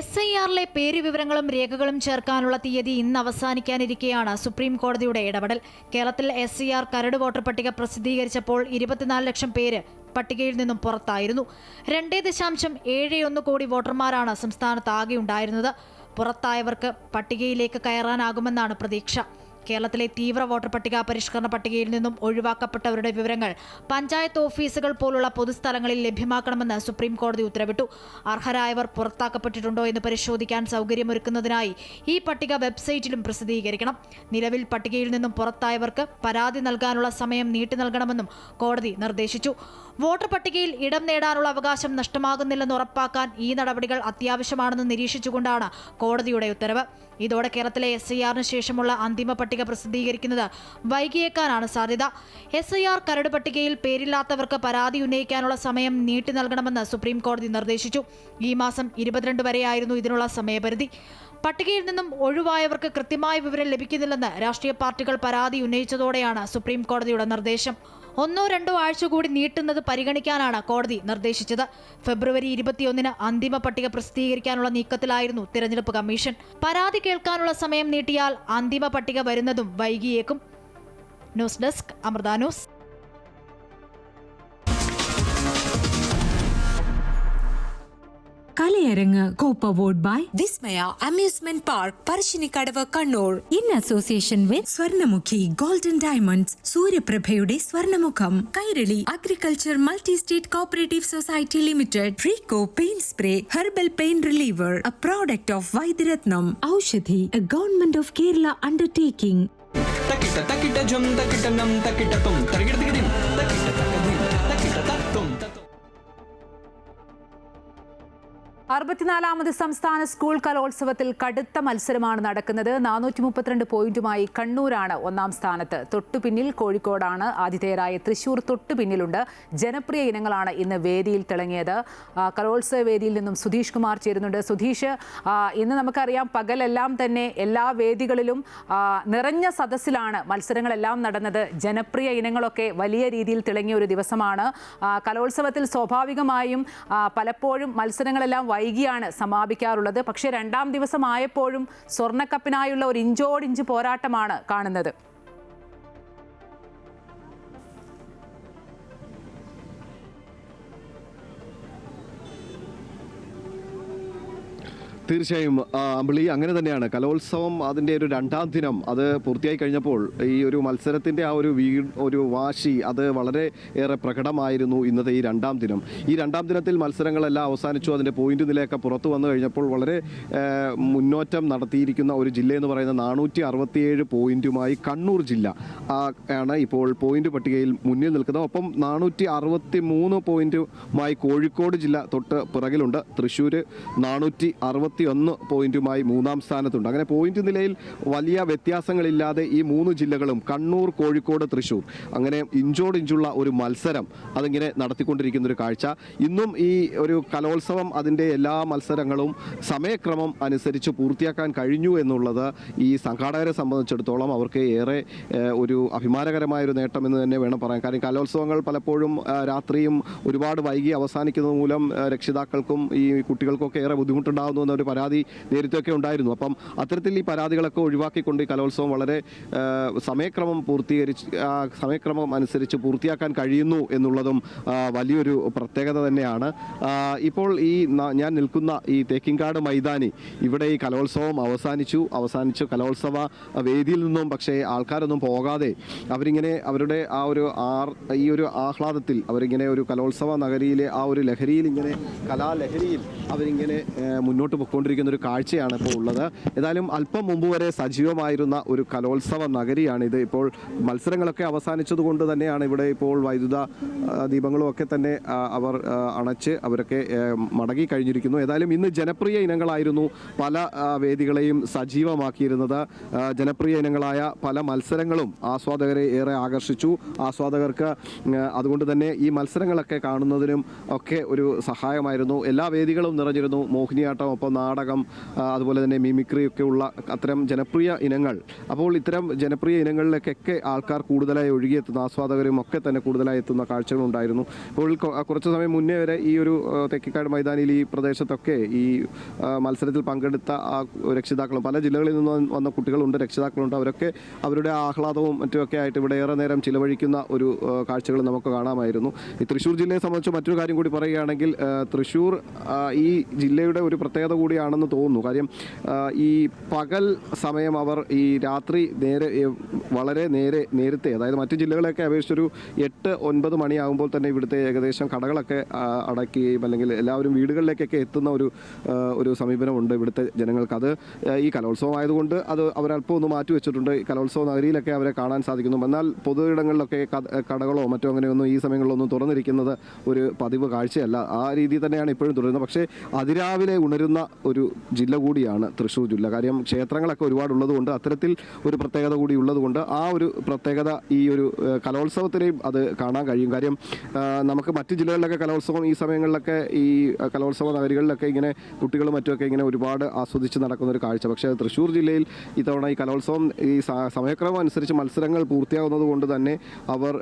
SIR-ലെ പേര് വിവരങ്ങളും രേഖകളും ചേർക്കാനുള്ള തീയതി ഇന്ന് അവസാനിക്കാനിരിക്കെയാണ് സുപ്രീം കോടതിയുടെ ഇടപെടൽ. കേരളത്തിൽ SIR കരട് വോട്ടർ പട്ടിക പ്രസിദ്ധീകരിച്ചപ്പോൾ 24 ലക്ഷം പേര് പട്ടികയിൽ നിന്നും പുറത്തായിരുന്നു. 2.71 കോടി വോട്ടർമാരാണ് സംസ്ഥാനത്ത് ആകെ ഉണ്ടായിരുന്നത്. പുറത്തായവർക്ക് പട്ടികയിലേക്ക് കയറാനാകുമെന്നാണ് പ്രതീക്ഷ. കേരളത്തിലെ തീവ്ര വോട്ടർ പട്ടിക പരിഷ്കരണ പട്ടികയിൽ നിന്നും ഒഴിവാക്കപ്പെട്ടവരുടെ വിവരങ്ങൾ പഞ്ചായത്ത് ഓഫീസുകൾ പോലുള്ള പൊതുസ്ഥലങ്ങളിൽ ലഭ്യമാക്കണമെന്ന് സുപ്രീം കോടതി ഉത്തരവിട്ടു. അർഹരായവർ പുറത്താക്കപ്പെട്ടിട്ടുണ്ടോ എന്ന് പരിശോധിക്കാൻ സൗകര്യമൊരുക്കുന്നതിനായി ഈ പട്ടിക വെബ്സൈറ്റിലും പ്രസിദ്ധീകരിക്കണം. നിലവിൽ പട്ടികയിൽ നിന്നും പുറത്തായവർക്ക് പരാതി നൽകാനുള്ള സമയം നീട്ടി നൽകണമെന്നും കോടതി നിർദ്ദേശിച്ചു. വോട്ടർ പട്ടികയിൽ ഇടം നേടാനുള്ള അവകാശം നഷ്ടമാകുന്നില്ലെന്ന് ഉറപ്പാക്കാൻ ഈ നടപടികൾ അത്യാവശ്യമാണെന്ന് നിരീക്ഷിച്ചുകൊണ്ടാണ് കോടതിയുടെ ഉത്തരവ്. ഇതോടെ കേരളത്തിലെ SIR-ന് ശേഷമുള്ള അന്തിമ പട്ടിക പ്രസിദ്ധീകരിക്കുന്നത് വൈകിയേക്കാനാണ് സാധ്യത. SIR കരട് പട്ടികയിൽ പേരില്ലാത്തവർക്ക് പരാതി ഉന്നയിക്കാനുള്ള സമയം നീട്ടി നൽകണമെന്ന് സുപ്രീം കോടതി നിർദ്ദേശിച്ചു. ഈ മാസം 22 വരെയായിരുന്നു ഇതിനുള്ള സമയപരിധി. പട്ടികയിൽ നിന്നും ഒഴിവായവർക്ക് കൃത്യമായ വിവരം ലഭിക്കുന്നില്ലെന്ന് രാഷ്ട്രീയ പാർട്ടികൾ പരാതി ഉന്നയിച്ചതോടെയാണ് സുപ്രീം കോടതിയുടെ നിർദ്ദേശം. 1-2 ആഴ്ച കൂടി നീട്ടുന്നത് പരിഗണിക്കാനാണ് കോടതി നിർദ്ദേശിച്ചത്. ഫെബ്രുവരി 21-ന് അന്തിമ പട്ടിക പ്രസിദ്ധീകരിക്കാനുള്ള നീക്കത്തിലായിരുന്നു തിരഞ്ഞെടുപ്പ് കമ്മീഷൻ. പരാതി കേൾക്കാനുള്ള സമയം നീട്ടിയാൽ അന്തിമ പട്ടിക വരുന്നതും വൈകിയേക്കും. News desk Amrita news. കലയരങ്ങ് co-powered by Vismaya Amusement Park, Parassinikkadavu, Kannur. in association with Swarnamukhi golden diamonds, സൂര്യപ്രഭയുടെ സ്വർണ്ണമുഖം, Kairali agriculture multi state cooperative society limited, Rico pain spray, herbal pain reliever, a product of Vaidyaratnam, Oushadhi, a government of Kerala undertaking. തക്കിട്ട തക്കിട്ട ജം തക്കിട്ട നം തക്കിട്ട തും തരകിടതികിടിം തക്കിട്ട തക്കദിം തക്കിട്ട തത്തും തത്തും. 64ാമത് സംസ്ഥാന സ്കൂൾ കലോത്സവത്തിൽ കടുത്ത മത്സരമാണ് നടക്കുന്നത്. 432 പോയിന്റുമായി കണ്ണൂരാണ് ഒന്നാം സ്ഥാനത്ത്. തൊട്ടുപിന്നിൽ കോഴിക്കോടാണ്. ആതിഥേയരായ തൃശൂർ തൊട്ടു പിന്നിലുണ്ട്. ജനപ്രിയ ഇനങ്ങളാണ് ഇന്ന് വേദിയിൽ തിളങ്ങിയത്. കലോത്സവ വേദിയിൽ നിന്നും സുധീഷ് കുമാർ ചേരുന്നുണ്ട്. സുധീഷ്, ഇന്ന് നമുക്കറിയാം പകലെല്ലാം തന്നെ എല്ലാ വേദികളിലും നിറഞ്ഞ സദസ്സിലാണ് മത്സരങ്ങളെല്ലാം നടന്നത്. ജനപ്രിയ ഇനങ്ങളൊക്കെ വലിയ രീതിയിൽ തിളങ്ങിയ ഒരു ദിവസമാണ്. കലോത്സവത്തിൽ സ്വാഭാവികമായും പലപ്പോഴും മത്സരങ്ങളെല്ലാം വൈകിയാണ് സമാപിക്കാറുള്ളത്. പക്ഷേ രണ്ടാം ദിവസമായപ്പോഴും സ്വർണ്ണക്കപ്പിനായുള്ള ഒരു ഇഞ്ചോടിഞ്ച് പോരാട്ടമാണ് കാണുന്നത്. തീർച്ചയായും അമ്പിളി, അങ്ങനെ തന്നെയാണ്. കലോത്സവം അതിൻ്റെ ഒരു രണ്ടാം ദിനം അത് പൂർത്തിയായി കഴിഞ്ഞപ്പോൾ ഈ ഒരു മത്സരത്തിൻ്റെ ആ ഒരു വാശി അത് വളരെ ഏറെ പ്രകടമായിരുന്നു ഇന്നത്തെ ഈ രണ്ടാം ദിനം. ഈ രണ്ടാം ദിനത്തിൽ മത്സരങ്ങളെല്ലാം അവസാനിച്ചു. അതിൻ്റെ പോയിന്റ് നിലയൊക്കെ പുറത്തു വന്നു കഴിഞ്ഞപ്പോൾ വളരെ മുന്നോറ്റം നടത്തിയിരിക്കുന്ന ഒരു ജില്ലയെന്ന് പറയുന്നത് 467 പോയിന്റുമായി കണ്ണൂർ ജില്ല ആണ് ഇപ്പോൾ പോയിന്റ് പട്ടികയിൽ മുന്നിൽ നിൽക്കുന്നത്. ഒപ്പം 463 പോയിന്റുമായി കോഴിക്കോട് ജില്ല തൊട്ട് പിറകിലുണ്ട്. തൃശ്ശൂർ 461 പോയിന്റുമായി മൂന്നാം സ്ഥാനത്തുണ്ട്. അങ്ങനെ പോയിന്റ് നിലയിൽ വലിയ വ്യത്യാസങ്ങളില്ലാതെ ഈ മൂന്ന് ജില്ലകളും കണ്ണൂർ, കോഴിക്കോട്, തൃശ്ശൂർ അങ്ങനെ ഇഞ്ചോടിഞ്ചുള്ള ഒരു മത്സരം അതിങ്ങനെ നടത്തിക്കൊണ്ടിരിക്കുന്ന ഒരു കാഴ്ച. ഇന്നും ഈ ഒരു കലോത്സവം അതിൻ്റെ എല്ലാ മത്സരങ്ങളും സമയക്രമം അനുസരിച്ച് പൂർത്തിയാക്കാൻ കഴിഞ്ഞു എന്നുള്ളത് ഈ സംഘാടകരെ സംബന്ധിച്ചിടത്തോളം അവർക്ക് ഏറെ ഒരു അഭിമാനകരമായൊരു നേട്ടം എന്ന് തന്നെ വേണം പറയാൻ. കാരണം കലോത്സവങ്ങൾ പലപ്പോഴും രാത്രിയും ഒരുപാട് വൈകി അവസാനിക്കുന്നത് മൂലം രക്ഷിതാക്കൾക്കും ഈ കുട്ടികൾക്കൊക്കെ ഏറെ ബുദ്ധിമുട്ടുണ്ടാകുന്നു എന്നൊരു പരാതി നേരത്തെയൊക്കെ ഉണ്ടായിരുന്നു. അപ്പം അത്തരത്തിൽ ഈ പരാതികളൊക്കെ ഒഴിവാക്കിക്കൊണ്ട് ഈ കലോത്സവം വളരെ സമയക്രമം അനുസരിച്ച് പൂർത്തിയാക്കാൻ കഴിയുന്നു എന്നുള്ളതും വലിയൊരു പ്രത്യേകത തന്നെയാണ്. ഇപ്പോൾ ഞാൻ നിൽക്കുന്ന ഈ തേക്കിൻകാട് മൈതാനി, ഇവിടെ ഈ കലോത്സവം അവസാനിച്ചു കലോത്സവ വേദിയിൽ നിന്നും പക്ഷേ ആൾക്കാരൊന്നും പോകാതെ അവരിങ്ങനെ അവരുടെ ഈ ഒരു ആഹ്ലാദത്തിൽ അവരിങ്ങനെ ഒരു കലോത്സവ നഗരിയിലെ ആ ഒരു ലഹരിയിൽ ഇങ്ങനെ കലാലഹരിയിൽ അവരിങ്ങനെ മുന്നോട്ട് പോയിക്കൊണ്ടിരിക്കുന്ന ഒരു കാഴ്ചയാണ് ഇപ്പോൾ ഉള്ളത്. ഏതായാലും അല്പം മുമ്പ് വരെ സജീവമായിരുന്ന ഒരു കലോത്സവ നഗരിയാണിത്. ഇപ്പോൾ മത്സരങ്ങളൊക്കെ അവസാനിച്ചതുകൊണ്ട് തന്നെയാണ് ഇവിടെ ഇപ്പോൾ വൈദ്യുത ദീപങ്ങളും ഒക്കെ തന്നെ അവർ അണച്ച് അവരൊക്കെ മടങ്ങി കഴിഞ്ഞിരിക്കുന്നു. ഏതായാലും ഇന്ന് ജനപ്രിയ ഇനങ്ങളായിരുന്നു പല വേദികളെയും സജീവമാക്കിയിരുന്നത്. ജനപ്രിയ ഇനങ്ങളായ പല മത്സരങ്ങളും ആസ്വാദകരെ ഏറെ ആകർഷിച്ചു. ആസ്വാദകർക്ക് അതുകൊണ്ട് തന്നെ ഈ മത്സരങ്ങളൊക്കെ കാണുന്നതിനും ഒക്കെ ഒരു സഹായമായിരുന്നു. എല്ലാ വേദികളും നിറഞ്ഞിരുന്നു. മോഹിനിയാട്ടം, ഒപ്പം നാടകം, അതുപോലെ തന്നെ മിമിക്രി ഒക്കെ ഉള്ള അത്തരം ജനപ്രിയ ഇനങ്ങൾ. അപ്പോൾ ഇത്തരം ജനപ്രിയ ഇനങ്ങളിലേക്കൊക്കെ ആൾക്കാർ കൂടുതലായി ഒഴുകിയെത്തുന്ന, ആസ്വാദകരും ഒക്കെ തന്നെ കൂടുതലായി എത്തുന്ന കാഴ്ചകളുണ്ടായിരുന്നു. ഇപ്പോൾ കുറച്ച് സമയം മുന്നേ വരെ ഈ ഒരു തെക്കിക്കാട് മൈതാനിയിൽ ഈ പ്രദേശത്തൊക്കെ ഈ മത്സരത്തിൽ പങ്കെടുത്ത രക്ഷിതാക്കളും പല ജില്ലകളിൽ നിന്ന് വന്ന കുട്ടികളുണ്ട്, രക്ഷിതാക്കളുണ്ട്. അവരൊക്കെ അവരുടെ ആഹ്ലാദവും മറ്റുമൊക്കെ ആയിട്ട് ഇവിടെ ഏറെ നേരം ചിലവഴിക്കുന്ന ഒരു കാഴ്ചകൾ നമുക്ക് കാണാമായിരുന്നു. ഈ തൃശ്ശൂർ ജില്ലയെ സംബന്ധിച്ച് മറ്റൊരു കാര്യം കൂടി പറയുകയാണെങ്കിൽ തൃശ്ശൂർ ഈ ജില്ലയുടെ ഒരു പ്രത്യേകത കൂടി കൂടിയാണെന്ന് തോന്നുന്നു. കാര്യം ഈ പകൽ സമയം അവർ ഈ രാത്രി വളരെ നേരത്തെ, അതായത് മറ്റു ജില്ലകളെയൊക്കെ അപേക്ഷിച്ചൊരു 8-9 മണിയാകുമ്പോൾ തന്നെ ഇവിടുത്തെ ഏകദേശം കടകളൊക്കെ അടയ്ക്കുകയും അല്ലെങ്കിൽ എല്ലാവരും വീടുകളിലേക്കൊക്കെ എത്തുന്ന ഒരു സമീപനമുണ്ട് ഇവിടുത്തെ ജനങ്ങൾക്ക്. അത് ഈ കലോത്സവം ആയതുകൊണ്ട് അത് അവരല്പം ഒന്ന് മാറ്റി വെച്ചിട്ടുണ്ട്. കലോത്സവ നഗരിയിലൊക്കെ അവരെ കാണാൻ സാധിക്കുന്നു. എന്നാൽ പൊതു ഇടങ്ങളിലൊക്കെ കടകളോ മറ്റോ അങ്ങനെയൊന്നും ഈ സമയങ്ങളിലൊന്നും തുറന്നിരിക്കുന്നത് ഒരു പതിവ് കാഴ്ചയല്ല. ആ രീതി തന്നെയാണ് ഇപ്പോഴും തുടരുന്നത്. പക്ഷേ അതിരാവിലെ ഉണരുന്ന ഒരു ജില്ല കൂടിയാണ് തൃശ്ശൂർ ജില്ല. കാര്യം ക്ഷേത്രങ്ങളൊക്കെ ഒരുപാടുള്ളതുകൊണ്ട്, അത്തരത്തിൽ ഒരു പ്രത്യേകത കൂടി ഉള്ളതുകൊണ്ട് ആ ഒരു പ്രത്യേകത ഈ ഒരു കലോത്സവത്തിനെയും അത് കാണാൻ കഴിയും. കാര്യം നമുക്ക് മറ്റ് ജില്ലകളിലൊക്കെ കലോത്സവം ഈ സമയങ്ങളിലൊക്കെ ഈ കലോത്സവ നഗരികളിലൊക്കെ ഇങ്ങനെ കുട്ടികളും മറ്റുമൊക്കെ ഇങ്ങനെ ഒരുപാട് ആസ്വദിച്ച് നടക്കുന്ന ഒരു കാഴ്ച. പക്ഷേ തൃശ്ശൂർ ജില്ലയിൽ ഇത്തവണ ഈ കലോത്സവം ഈ സമയക്രമം അനുസരിച്ച് മത്സരങ്ങൾ പൂർത്തിയാകുന്നത് കൊണ്ട് തന്നെ അവർ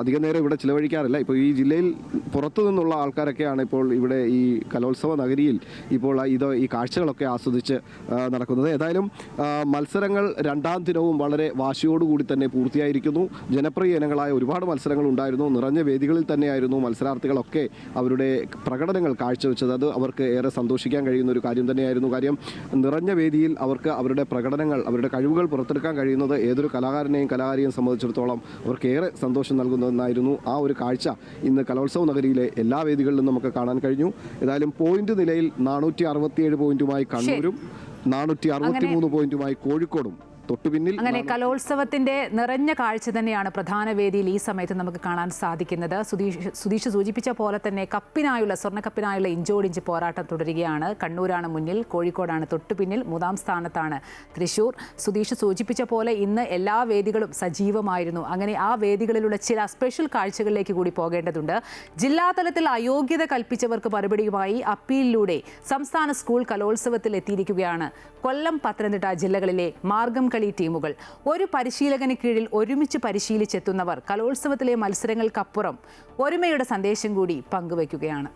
അധികം നേരം ഇവിടെ ചിലവഴിക്കാറില്ല. ഇപ്പോൾ ഈ ജില്ലയിൽ പുറത്തു നിന്നുള്ള ആൾക്കാരൊക്കെയാണ് ഇപ്പോൾ ഇവിടെ ഈ കലോത്സവ നഗരിയിൽ ഇപ്പോൾ ഈ കാഴ്ചകളൊക്കെ ആസ്വദിച്ച് നടക്കുന്നത്. ഏതായാലും മത്സരങ്ങൾ രണ്ടാം ദിനവും വളരെ വാശിയോടുകൂടി തന്നെ പൂർത്തിയായിരിക്കുന്നു. ജനപ്രിയ ഇനങ്ങളായ ഒരുപാട് മത്സരങ്ങൾ ഉണ്ടായിരുന്നു. നിറഞ്ഞ വേദികളിൽ തന്നെയായിരുന്നു മത്സരാർത്ഥികളൊക്കെ അവരുടെ പ്രകടനങ്ങൾ കാഴ്ചവെച്ചത്. അത് അവർക്ക് ഏറെ സന്തോഷിക്കാൻ കഴിയുന്ന ഒരു കാര്യം തന്നെയായിരുന്നു. കാര്യം നിറഞ്ഞ വേദിയിൽ അവർക്ക് അവരുടെ പ്രകടനങ്ങൾ, അവരുടെ കഴിവുകൾ പുറത്തെടുക്കാൻ കഴിയുന്നത് ഏതൊരു കലാകാരിയെയും സംബന്ധിച്ചിടത്തോളം അവർക്ക് ഏറെ സന്തോഷം നൽകുന്നതെന്നായിരുന്നു ആ ഒരു കാഴ്ച ഇന്ന് കലോത്സവ നഗരിയിലെ എല്ലാ വേദികളിലും നമുക്ക് കാണാൻ കഴിഞ്ഞു. ഏതായാലും പോയിന്റ് നിലയിൽ 467 പോയിന്റുമായി കണ്ണൂരും 463 പോയിന്റുമായി കോഴിക്കോടും തൊട്ടുപിന്നിൽ. അങ്ങനെ കലോത്സവത്തിന്റെ നിറഞ്ഞ കാഴ്ച തന്നെയാണ് പ്രധാന വേദിയിൽ ഈ സമയത്ത് നമുക്ക് കാണാൻ സാധിക്കുന്നത്. സുധീഷ് സൂചിപ്പിച്ച പോലെ തന്നെ സ്വർണ്ണക്കപ്പിനായുള്ള ഇഞ്ചോടിഞ്ച് പോരാട്ടം തുടരുകയാണ്. കണ്ണൂരാണ് മുന്നിൽ, കോഴിക്കോടാണ് തൊട്ടുപിന്നിൽ, 3-ാം സ്ഥാനത്താണ് തൃശ്ശൂർ. സുധീഷ് സൂചിപ്പിച്ച പോലെ ഇന്ന് എല്ലാ വേദികളും സജീവമായിരുന്നു. അങ്ങനെ ആ വേദികളിലുള്ള ചില സ്പെഷ്യൽ കാഴ്ചകളിലേക്ക് കൂടി പോകേണ്ടതുണ്ട്. ജില്ലാതലത്തിൽ അയോഗ്യത കൽപ്പിച്ചവർക്ക് മറുപടിയുമായി അപ്പീലിലൂടെ സംസ്ഥാന സ്കൂൾ കലോത്സവത്തിൽ എത്തിയിരിക്കുകയാണ് കൊല്ലം, പത്തനംതിട്ട ജില്ലകളിലെ മാർഗം കളി ടീമുകൾ. ഒരു പരിശീലകന് കീഴിൽ ഒരുമിച്ച് പരിശീലിച്ചെത്തുന്നവർ കലോത്സവത്തിലെ മത്സരങ്ങൾക്കപ്പുറം ഒരുമയുടെ സന്ദേശം കൂടി പങ്കുവയ്ക്കുകയാണ്.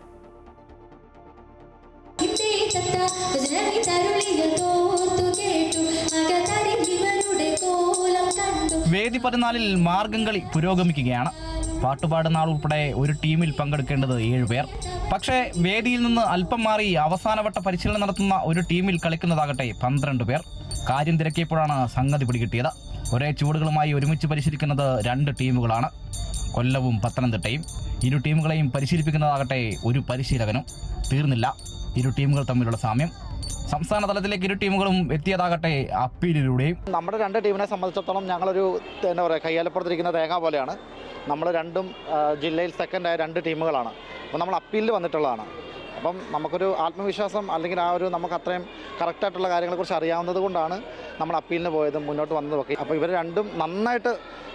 വേദി 14-ൽ മാർഗംകളി പുരോഗമിക്കുകയാണ്. പാട്ടുപാടുന്ന ആൾ ഉൾപ്പെടെ ഒരു ടീമിൽ പങ്കെടുക്കേണ്ടത് 7 പേർ. പക്ഷേ വേദിയിൽ നിന്ന് അല്പം മാറി അവസാനവട്ട പരിശീലനം നടത്തുന്ന ഒരു ടീമിൽ കളിക്കുന്നതാകട്ടെ 12 പേർ. കാര്യം തിരക്കിയപ്പോഴാണ് സംഗതി പിടികിട്ടിയത്. ഒരേ ചുവടുകളുമായി ഒരുമിച്ച് പരിശീലിക്കുന്നത് 2 ടീമുകളാണ്, കൊല്ലവും പത്തനംതിട്ടയും. ഇരു ടീമുകളെയും പരിശീലിപ്പിക്കുന്നതാകട്ടെ ഒരു പരിശീലകനും. തീർന്നില്ല ഇരു ടീമുകൾ തമ്മിലുള്ള സാമ്യം. സംസ്ഥാന തലത്തിലേക്ക് ഇരു ടീമുകളും എത്തിയതാകട്ടെ അപ്പീലിലൂടെയും. നമ്മുടെ 2 ടീമിനെ സംബന്ധിച്ചിടത്തോളം ഞങ്ങളൊരു എന്താ പറയുക, കയ്യാലപ്പുറത്തിരിക്കുന്ന തേങ്ങ പോലെയാണ്. നമ്മൾ രണ്ടും ജില്ലയിൽ സെക്കൻഡായ 2 ടീമുകളാണ്. അപ്പോൾ നമ്മൾ അപ്പീലിൽ വന്നിട്ടുള്ളതാണ്. അപ്പം നമുക്കൊരു ആത്മവിശ്വാസം, അല്ലെങ്കിൽ നമുക്ക് അത്രയും കറക്റ്റായിട്ടുള്ള കാര്യങ്ങളെക്കുറിച്ച് അറിയാവുന്നത് കൊണ്ടാണ് നമ്മൾ അപ്പീലിന് പോയതും മുന്നോട്ട് വന്നതൊക്കെ. അപ്പോൾ ഇവർ രണ്ടും നന്നായിട്ട്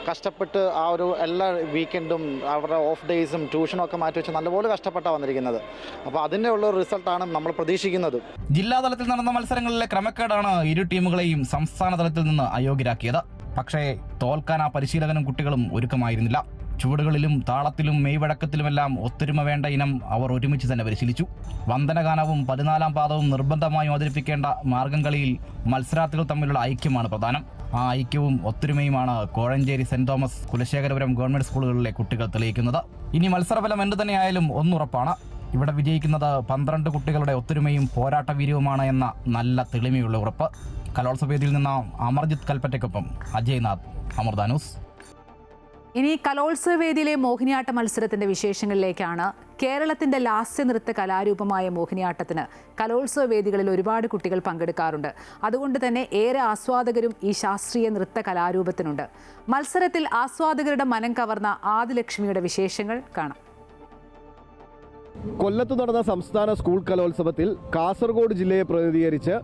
കഷ്ടപ്പെട്ട് ആ ഒരു എല്ലാ വീക്കെൻഡും അവരുടെ ഓഫ് ഡേയ്സും ട്യൂഷനും ഒക്കെ മാറ്റി വെച്ച് നല്ലപോലെ കഷ്ടപ്പെട്ടാണ് വന്നിരിക്കുന്നത്. അപ്പോൾ അതിൻ്റെ ഉള്ള റിസൾട്ടാണ് നമ്മൾ പ്രതീക്ഷിക്കുന്നത്. ജില്ലാതലത്തിൽ നടന്ന മത്സരങ്ങളിലെ ക്രമക്കേടാണ് ഇരു ടീമുകളെയും സംസ്ഥാന തലത്തിൽ നിന്ന് അയോഗ്യരാക്കിയത്. പക്ഷേ തോൽക്കാൻ ആ പരിശീലകനും കുട്ടികളും ഒരുക്കമായിരുന്നില്ല. ചുവടുകളിലും താളത്തിലും മെയ്വഴക്കത്തിലുമെല്ലാം ഒത്തൊരുമ വേണ്ട ഇനം അവർ ഒരുമിച്ച് തന്നെ പരിശീലിച്ചു. വന്ദനഗാനവും 14-ാം പാദവും നിർബന്ധമായും അവതരിപ്പിക്കേണ്ട മാർഗംകളിയിൽ മത്സരാർത്ഥികൾ തമ്മിലുള്ള ഐക്യമാണ് പ്രധാനം. ആ ഐക്യവും ഒത്തൊരുമയുമാണ് Kozhencherry Saint Thomas Kulasekharapuram government സ്കൂളുകളിലെ കുട്ടികൾ തെളിയിക്കുന്നത്. ഇനി മത്സരഫലം എന്തു തന്നെയായാലും ഒന്നുറപ്പാണ്, ഇവിടെ വിജയിക്കുന്നത് 12 കുട്ടികളുടെ ഒത്തൊരുമയും പോരാട്ടവീര്യവുമാണ് എന്ന നല്ല തെളിമയുള്ള ഉറപ്പ്. കലോത്സവവേദിയിൽ നിന്ന് അമർജിത്ത് കൽപ്പറ്റയ്ക്കൊപ്പം അജയ് നാഥ്, അമൃത ന്യൂസ്. ഇനി കലോത്സവ വേദിയിലെ മോഹിനിയാട്ട മത്സരത്തിന്റെ വിശേഷങ്ങളിലേക്കാണ്. കേരളത്തിന്റെ ലാസ്യ നൃത്ത കലാരൂപമായ മോഹിനിയാട്ടത്തിന് കലോത്സവ വേദികളിൽ ഒരുപാട് കുട്ടികൾ പങ്കെടുക്കാറുണ്ട്. അതുകൊണ്ട് തന്നെ ഏറെ ആസ്വാദകരും ഈ ശാസ്ത്രീയ നൃത്ത കലാരൂപത്തിനുണ്ട്. മത്സരത്തിൽ ആസ്വാദകരുടെ മനം കവർന്ന ആദിലക്ഷ്മിയുടെ വിശേഷങ്ങൾ കാണാം. കൊല്ലത്ത് നടന്ന സംസ്ഥാന സ്കൂൾ കലോത്സവത്തിൽ കാസർഗോഡ് ജില്ലയെ പ്രതിനിധീകരിച്ച്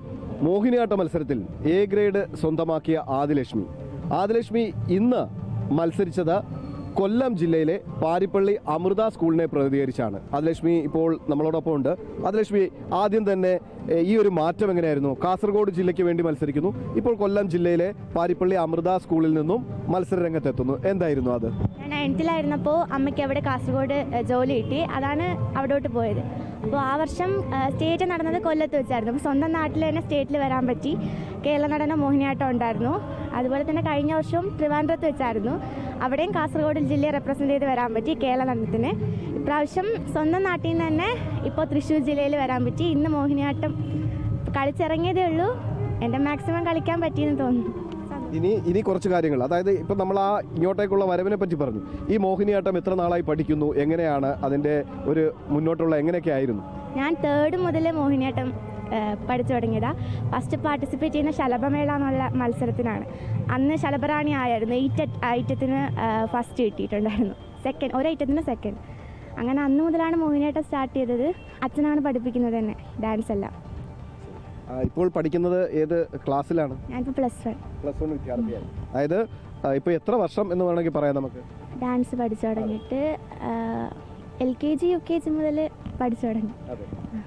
മോഹിനിയാട്ട മത്സരത്തിൽ A ഗ്രേഡ് സ്വന്തമാക്കിയ ആദിലക്ഷ്മി ഇന്ന് മത്സരിച്ചത് കൊല്ലം ജില്ലയിലെ പാരിപ്പള്ളി അമൃത സ്കൂളിനെ പ്രതിനിധീകരിച്ചാണ്. ആദിലക്ഷ്മി ഇപ്പോൾ നമ്മളോടൊപ്പം ഉണ്ട്. ആദിലക്ഷ്മി, ആദ്യം തന്നെ ഈ ഒരു മാറ്റം എങ്ങനെയായിരുന്നു? കാസർഗോഡ് ജില്ലയ്ക്ക് വേണ്ടി മത്സരിക്കുന്നു, ഇപ്പോൾ കൊല്ലം ജില്ലയിലെ പാരിപ്പള്ളി അമൃത സ്കൂളിൽ നിന്നും മത്സര രംഗത്തെത്തുന്നു. എന്തായിരുന്നു അത്? ഞാൻ 9th-ലായിരുന്നപ്പോൾ അമ്മയ്ക്ക് അവിടെ കാസർഗോഡ് ജോലി കിട്ടി, അതാണ് അവിടോട്ട് പോയത്. അപ്പോൾ ആ വർഷം സ്റ്റേറ്റ് നടന്നത് കൊല്ലത്ത് വെച്ചായിരുന്നു. അപ്പോൾ സ്വന്തം നാട്ടിൽ തന്നെ സ്റ്റേറ്റിൽ വരാൻ പറ്റി. കേരള നടന മോഹിനിയാട്ടം ഉണ്ടായിരുന്നു. അതുപോലെ തന്നെ കഴിഞ്ഞ വർഷം ട്രിവാൻഡ്രത്ത് വെച്ചായിരുന്നു, അവിടെയും കാസർഗോഡ് ജില്ലയെ റെപ്രസെൻ്റ് ചെയ്ത് വരാൻ പറ്റി കേരള നടനത്തിന്. ഇപ്രാവശ്യം സ്വന്തം നാട്ടിൽ നിന്ന് തന്നെ ഇപ്പോൾ തൃശ്ശൂർ ജില്ലയിൽ വരാൻ പറ്റി. ഇന്ന് മോഹിനിയാട്ടം കളിച്ചിറങ്ങിയതേ ഉള്ളൂ. എൻ്റെ മാക്സിമം കളിക്കാൻ പറ്റിയെന്ന് തോന്നുന്നു. ഇനി കുറച്ച് കാര്യങ്ങൾ, അതായത് ഇപ്പം നമ്മൾ ആ ഇങ്ങോട്ടേക്കുള്ള വരവിനെ പറ്റി പറഞ്ഞു. ഈ മോഹിനിയാട്ടം എത്ര നാളായി പഠിക്കുന്നു, എങ്ങനെയാണ് അതിൻ്റെ ഒരു മുന്നോട്ടുള്ള എങ്ങനെയൊക്കെ ആയിരുന്നു? ഞാൻ 3rd മുതലേ മോഹിനിയാട്ടം പഠിച്ചു തുടങ്ങിയതാണ്. ഫസ്റ്റ് പാർട്ടിസിപ്പേറ്റ് ചെയ്യുന്ന ശലഭമേള എന്നുള്ള മത്സരത്തിനാണ്. അന്ന് ശലഭറാണി ആയിരുന്നു. 8 ഐറ്റത്തിന് ഫസ്റ്റ് കിട്ടിയിട്ടുണ്ടായിരുന്നു, ഒരു ഐറ്റത്തിന് സെക്കൻഡ്. അങ്ങനെ അന്ന് മുതലാണ് മോഹിനിയാട്ടം സ്റ്റാർട്ട് ചെയ്തത്. അച്ഛനാണ് പഠിപ്പിക്കുന്നത് തന്നെ ഡാൻസ് എല്ലാം. ഇപ്പോൾ പഠിക്കുന്നത് ഏത് ക്ലാസ്സിലാണ്? ഞാനിപ്പോൾ +1 വിദ്യാർത്ഥിയാണ്. അതായത് ഇപ്പോൾ എത്ര വർഷം എന്ന് വേണമെങ്കിൽ പറയാം നമുക്ക്? ഡാൻസ് പഠിച്ചു തുടങ്ങിയിട്ട് LKG UKG മുതൽ പഠിച്ചു തുടങ്ങി.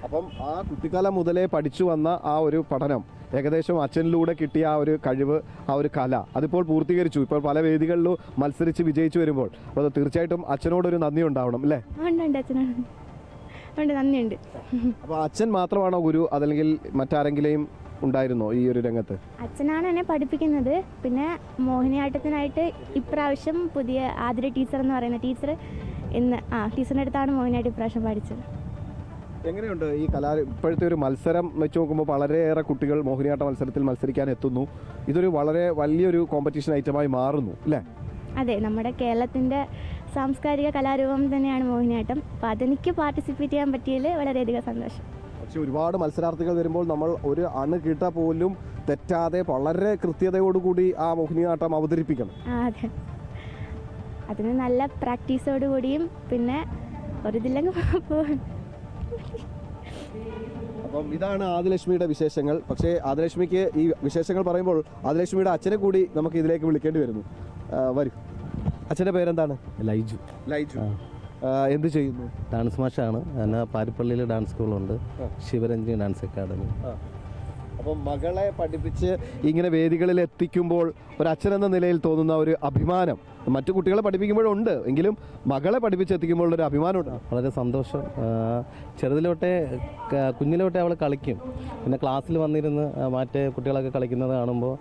അപ്പം ആ കുട്ടിക്കാലം മുതലേ പഠിച്ചു വന്ന ആ ഒരു പഠനം, ഏകദേശം അച്ഛനിലൂടെ കിട്ടിയ ആ ഒരു കഴിവ്, ആ ഒരു കല അതിപ്പോൾ പൂർത്തീകരിച്ചു. ഇപ്പോൾ പല വേദികളിലും മത്സരിച്ച് വിജയിച്ചു വരുമ്പോൾ അപ്പോൾ തീർച്ചയായിട്ടും അച്ഛനോടൊരു നന്ദി ഉണ്ടാവണം അല്ലേ? ഉണ്ട്, അച്ഛനോട് ഉണ്ട്, നന്ദിയുണ്ട്. അപ്പോൾ അച്ഛൻ മാത്രമാണോ ഗുരു, അതല്ലെങ്കിൽ മറ്റാരെങ്കിലും ഉണ്ടായിരുന്നോ ഈ ഒരു രംഗത്ത്? അച്ഛനാണ് എന്നെ പഠിപ്പിക്കുന്നത്. പിന്നെ മോഹിനിയാട്ടത്തിനായിട്ട് ഇപ്രാവശ്യം പുതിയ ആതിര ടീച്ചർ എന്ന് പറയുന്ന ടീച്ചർ ടീച്ചറിൻ്റെ അടുത്താണ് മോഹിനിയാട്ടം ഇപ്രാവശ്യം പഠിച്ചത്. എങ്ങനെയുണ്ട് ഈ ഇപ്പോഴത്തെ ഒരു മത്സരം വെച്ച് നോക്കുമ്പോൾ വളരെയേറെ കുട്ടികൾ മോഹിനിയാട്ട മത്സരത്തിൽ മത്സരിക്കാൻ എത്തുന്നു. ഇതൊരു വളരെ വലിയൊരു കോമ്പറ്റീഷൻ ഐറ്റമായി മാറുന്നു അല്ലേ? അതെ, നമ്മുടെ കേരളത്തിൻ്റെ സാംസ്കാരിക കലാരൂപം തന്നെയാണ് മോഹിനിയാട്ടം. അപ്പോൾ അതെനിക്ക് പാർട്ടിസിപ്പേറ്റ് ചെയ്യാൻ പറ്റിയതിൽ വളരെയധികം സന്തോഷം. പക്ഷേ ഒരുപാട് മത്സരാർത്ഥികൾ വരുമ്പോൾ നമ്മൾ ഒരു അണു കിട്ട പോലും തെറ്റാതെ വളരെ കൃത്യതയോടുകൂടി ആ മോഹിനിയാട്ടം അവതരിപ്പിക്കണം. അതെ, അതിന് നല്ല പ്രാക്ടീസോടുകൂടിയും പിന്നെ ഒരിതില്ലെങ്കിൽ അപ്പം ഇതാണ് ആദിലക്ഷ്മിയുടെ വിശേഷങ്ങൾ. പക്ഷേ ആദിലക്ഷ്മിക്ക് ഈ വിശേഷങ്ങൾ പറയുമ്പോൾ ആദിലക്ഷ്മിയുടെ അച്ഛനെ കൂടി നമുക്ക് ഇതിലേക്ക് വിളിക്കേണ്ടി വരുന്നു. വരൂ, അച്ഛൻ്റെ പേരെന്താണ്? ലൈജു. എന്ത് ചെയ്യുന്നു? ഡാൻസ് മാഷാണ്. എന്നാൽ പാരിപ്പള്ളിയിൽ ഡാൻസ് സ്കൂളുണ്ട്, ശിവരഞ്ജി ഡാൻസ് അക്കാദമി. അപ്പം മകളെ പഠിപ്പിച്ച് ഇങ്ങനെ വേദികളിൽ എത്തിക്കുമ്പോൾ ഒരു അച്ഛനെന്ന നിലയിൽ തോന്നുന്ന ഒരു അഭിമാനം മറ്റു കുട്ടികളെ പഠിപ്പിക്കുമ്പോഴുണ്ട്, എങ്കിലും മകളെ പഠിപ്പിച്ചെത്തിക്കുമ്പോൾ ഒരു അഭിമാനമുണ്ട്. വളരെ സന്തോഷം. ചെറുതിലോട്ടെ കുഞ്ഞിലോട്ടെ അവൾ കളിക്കും. പിന്നെ ക്ലാസ്സിൽ വന്നിരുന്ന് മറ്റേ കുട്ടികളൊക്കെ കളിക്കുന്നത് കാണുമ്പോൾ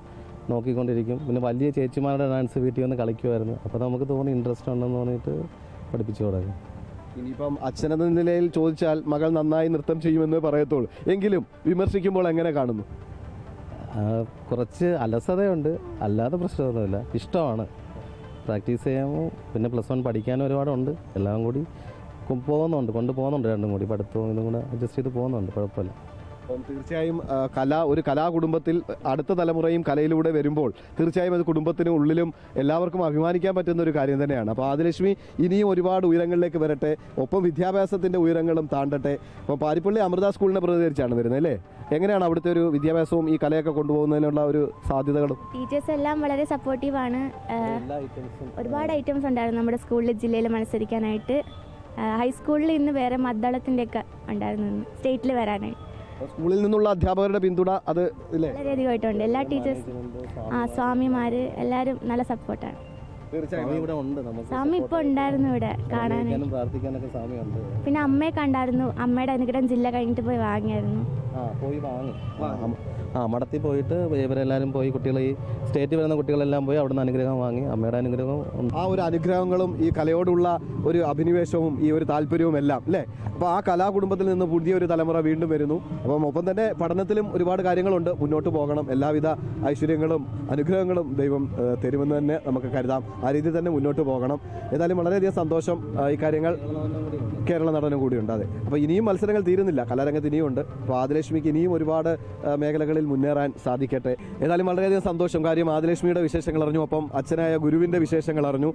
നോക്കിക്കൊണ്ടിരിക്കും. പിന്നെ വലിയ ചേച്ചിമാരുടെ ഡാൻസ് വീട്ടിൽ വന്ന് കളിക്കുമായിരുന്നു. അപ്പോൾ നമുക്ക് തോന്നി ഇൻട്രസ്റ്റ് ഉണ്ടെന്ന് തോന്നിയിട്ട് പഠിപ്പിച്ചു തുടങ്ങി. ഇനിയിപ്പം അച്ഛനെന്ന നിലയിൽ ചോദിച്ചാൽ മകൾ നന്നായി നൃത്തം ചെയ്യുമെന്ന് പറയത്തുള്ളൂ, എങ്കിലും വിമർശിക്കുമ്പോൾ എങ്ങനെ കാണുന്നു? കുറച്ച് അലസതയുണ്ട്, അല്ലാതെ പ്രശ്നമൊന്നുമില്ല. ഇഷ്ടമാണ്, പ്രാക്ടീസ് ചെയ്യാമോ. പിന്നെ +1 പഠിക്കാനും ഒരുപാടുണ്ട്. എല്ലാം കൂടി കൊണ്ടുപോകുന്നുണ്ട്. രണ്ടും കൂടി പഠിത്തവും ഇതും കൂടെ അഡ്ജസ്റ്റ് ചെയ്ത് പോകുന്നുണ്ട്, കുഴപ്പമില്ല. അപ്പം തീർച്ചയായും ഒരു കലാകുടുംബത്തിൽ അടുത്ത തലമുറയും കലയിലൂടെ വരുമ്പോൾ തീർച്ചയായും അത് കുടുംബത്തിനും ഉള്ളിലും എല്ലാവർക്കും അഭിമാനിക്കാൻ പറ്റുന്ന ഒരു കാര്യം തന്നെയാണ്. അപ്പോൾ ആദിലക്ഷ്മി ഇനിയും ഒരുപാട് ഉയരങ്ങളിലേക്ക് വരട്ടെ, ഒപ്പം വിദ്യാഭ്യാസത്തിൻ്റെ ഉയരങ്ങളും താണ്ടട്ടെ. അപ്പോൾ പാരിപ്പള്ളി അമൃത സ്കൂളിനെ പ്രതിനിധീകരിച്ചാണ് വരുന്നത് അല്ലേ? എങ്ങനെയാണ് അവിടുത്തെ ഒരു വിദ്യാഭ്യാസവും ഈ കലയൊക്കെ കൊണ്ടുപോകുന്നതിനുള്ള ഒരു സാധ്യതകളും? ടീച്ചേഴ്സ് എല്ലാം വളരെ സപ്പോർട്ടീവാണ്. ഒരുപാട് ഐറ്റംസ് ഉണ്ടായിരുന്നു നമ്മുടെ സ്കൂളിൽ, ജില്ലയിൽ മത്സരിക്കാനായിട്ട്. ഹൈസ്കൂളിൽ ഇന്ന് വേറെ മദ്ദളത്തിൻ്റെയൊക്കെ ഉണ്ടായിരുന്നു സ്റ്റേറ്റിൽ വരാനായിട്ട്. സ്കൂളിൽ നിന്നുള്ള അധ്യാപകരുടെ പിന്തുണ അത് വളരെയധികമായിട്ടുണ്ട്. എല്ലാ ടീച്ചേഴ്സ്, സ്വാമിമാർ എല്ലാവരും നല്ല സപ്പോർട്ടാണ്. സ്വാമി ഇപ്പോൾ ഉണ്ടായിരുന്നു ഇവിടെ കാണാനും പ്രാർത്ഥിക്കാനൊക്കെ സ്വാമിയുണ്ട്. പിന്നെ അമ്മയെ കണ്ടായിരുന്നു. അമ്മയുടെ അനുഗ്രഹം ജില്ല കഴിഞ്ഞിട്ട് പോയി വാങ്ങിയായിരുന്നു. മഠത്തിൽ പോയിട്ട് ഇവരെല്ലാവരും പോയി, കുട്ടികൾ ഈ സ്റ്റേറ്റിൽ വരുന്ന കുട്ടികളെല്ലാം പോയി അവിടെ നിന്ന് അനുഗ്രഹം വാങ്ങി. അമ്മയുടെ അനുഗ്രഹം, ആ ഒരു അനുഗ്രഹങ്ങളും ഈ കലയോടുള്ള ഒരു അഭിനിവേശവും ഈ ഒരു താല്പര്യവും എല്ലാം അല്ലേ? അപ്പോൾ ആ കലാകുടുംബത്തിൽ നിന്ന് പുതിയൊരു തലമുറ വീണ്ടും വരുന്നു. അപ്പം ഒപ്പം തന്നെ പഠനത്തിലും ഒരുപാട് കാര്യങ്ങളുണ്ട്, മുന്നോട്ട് പോകണം. എല്ലാവിധ ഐശ്വര്യങ്ങളും അനുഗ്രഹങ്ങളും ദൈവം തരുമെന്ന് തന്നെ നമുക്ക് കരുതാം. ആ രീതിയിൽ തന്നെ മുന്നോട്ട് പോകണം. ഏതായാലും വളരെയധികം സന്തോഷം. ഈ കാര്യങ്ങൾ കേരള നടനും കൂടിയുണ്ട്. അതെ, അപ്പോൾ ഇനിയും മത്സരങ്ങൾ തീരുന്നില്ല, കലാരംഗത്ത് ഇനിയുണ്ട്. അപ്പോൾ ആദിലക്ഷ്മിക്ക് ഇനിയും ഒരുപാട് മേഖലകളിൽ മുന്നേറാൻ സാധിക്കട്ടെ. ഏതായാലും വളരെയധികം സന്തോഷം. കാര്യം ആദിലക്ഷ്മിയുടെ വിശേഷങ്ങൾ അറിഞ്ഞു, ഒപ്പം അച്ഛനായ ഗുരുവിൻ്റെ വിശേഷങ്ങൾ അറിഞ്ഞു.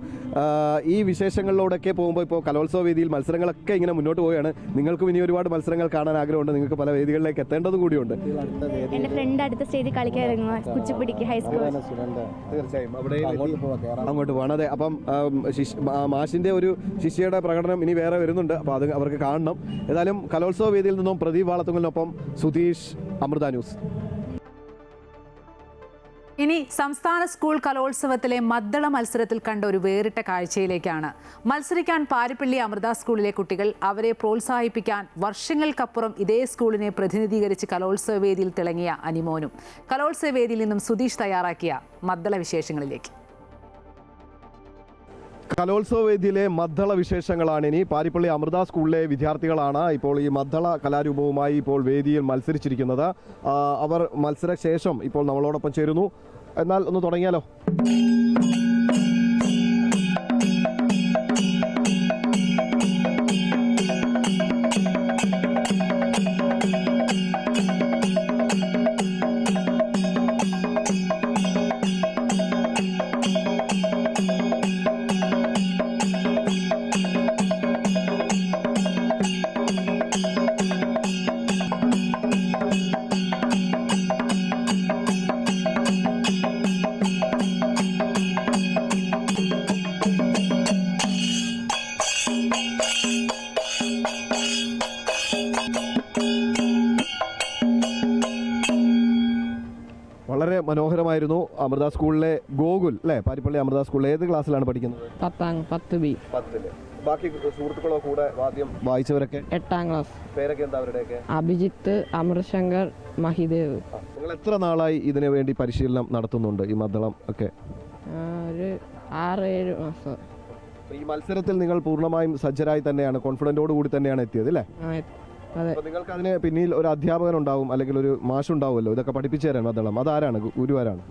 ഈ വിശേഷങ്ങളിലൂടെയൊക്കെ പോകുമ്പോൾ ഇപ്പോൾ കലോത്സവ വേദിയിൽ മത്സരങ്ങളൊക്കെ ഇങ്ങനെ മുന്നോട്ട് പോവുകയാണ്. നിങ്ങൾക്കും ഇനി ഒരുപാട് മത്സരങ്ങൾ കാണാൻ ആഗ്രഹമുണ്ട്, നിങ്ങൾക്ക് പല വേദികളിലേക്ക് എത്തേണ്ടതും കൂടിയുണ്ട്. എൻ്റെ ഫ്രണ്ട് അടുത്ത സ്റ്റേജിൽ കളിക്കാൻ ഇറങ്ങുക, കുച്ചിപ്പിടിക്ക് ഹൈസ്കൂൾ. തീർച്ചയായും അവിടെ അങ്ങോട്ട് പോകണം. അതെ, അപ്പം മാഷിൻ്റെ ഒരു ശിഷ്യയുടെ പ്രകടനം ഇനി വേറെ വരുന്നുണ്ട്, അപ്പോൾ അത് അവർക്ക് കാണണം. ഏതായാലും കലോത്സവ വേദിയിൽ നിന്നും പ്രദീപ് വാളത്തുങ്കലിനൊപ്പം സുധീഷ്, അമൃത ന്യൂസ്. ഇനി സംസ്ഥാന സ്കൂൾ കലോത്സവത്തിലെ മദ്ദള മത്സരത്തിൽ കണ്ട ഒരു വേറിട്ട കാഴ്ചയിലേക്കാണ്. മത്സരിക്കാൻ പാരിപ്പള്ളി അമൃത സ്കൂളിലെ കുട്ടികൾ, അവരെ പ്രോത്സാഹിപ്പിക്കാൻ വർഷങ്ങൾക്കപ്പുറം ഇതേ സ്കൂളിനെ പ്രതിനിധീകരിച്ച് കലോത്സവ വേദിയിൽ തിളങ്ങിയ അനിമോനും. കലോത്സവ വേദിയിൽ നിന്നും സുധീഷ് തയ്യാറാക്കിയ മദ്ദള വിശേഷങ്ങളിലേക്ക്. കലോത്സവ വേദിയിലെ മദ്ദള വിശേഷങ്ങളാണ് ഇനി. പാരിപ്പള്ളി അമൃത സ്കൂളിലെ വിദ്യാർത്ഥികളാണ് ഇപ്പോൾ ഈ മദ്ദള കലാരൂപവുമായി ഇപ്പോൾ വേദിയിൽ മത്സരിച്ചിരിക്കുന്നത്. അവർ മത്സരശേഷം ഇപ്പോൾ നമ്മളോടൊപ്പം ചേരുന്നു. എന്നാൽ ഒന്ന് തുടങ്ങിയാലോ? വളരെ മനോഹരമായിരുന്നു. അമൃത സ്കൂളിലെ ഗോകുൽ അല്ലേ? പാരിപ്പള്ളി അമൃത സ്കൂളിൽ ഏത് ക്ലാസ്സിലാണ് പഠിക്കുന്നത്? 10B. ബാക്കി സുഹൃത്തുക്കളോ കൂടെ വാദ്യം വായിച്ചവരൊക്കെ? 8ാം ക്ലാസ്. പേരൊക്കെ എന്താ അവരുടെയൊക്കെ? അഭിജിത്ത്, അമൃശങ്കർ, മഹിദേവ്. നിങ്ങൾ എത്ര നാളായി ഇതിനു വേണ്ടി പരിശീലനം നടത്തുന്നുണ്ട് ഈ മദ്ദളം ഒക്കെ? ഒരു 6-7 മാസം. ഈ മത്സരത്തിൽ നിങ്ങൾ പൂർണ്ണമായും സജ്ജരായി തന്നെയാണ്, കോൺഫിഡൻറ്റോട് കൂടി തന്നെയാണ് എത്തിയത് അല്ലേ? നിങ്ങൾക്ക് അതിന് പിന്നിൽ ഒരു അധ്യാപകൻ ഉണ്ടാവും, അല്ലെങ്കിൽ ഒരു മാഷ് ഉണ്ടാവുമല്ലോ ഇതൊക്കെ പഠിപ്പിച്ചു തരാൻ മദ്ദളം. അതാരാണ്? ഗുരുവാരാണ്?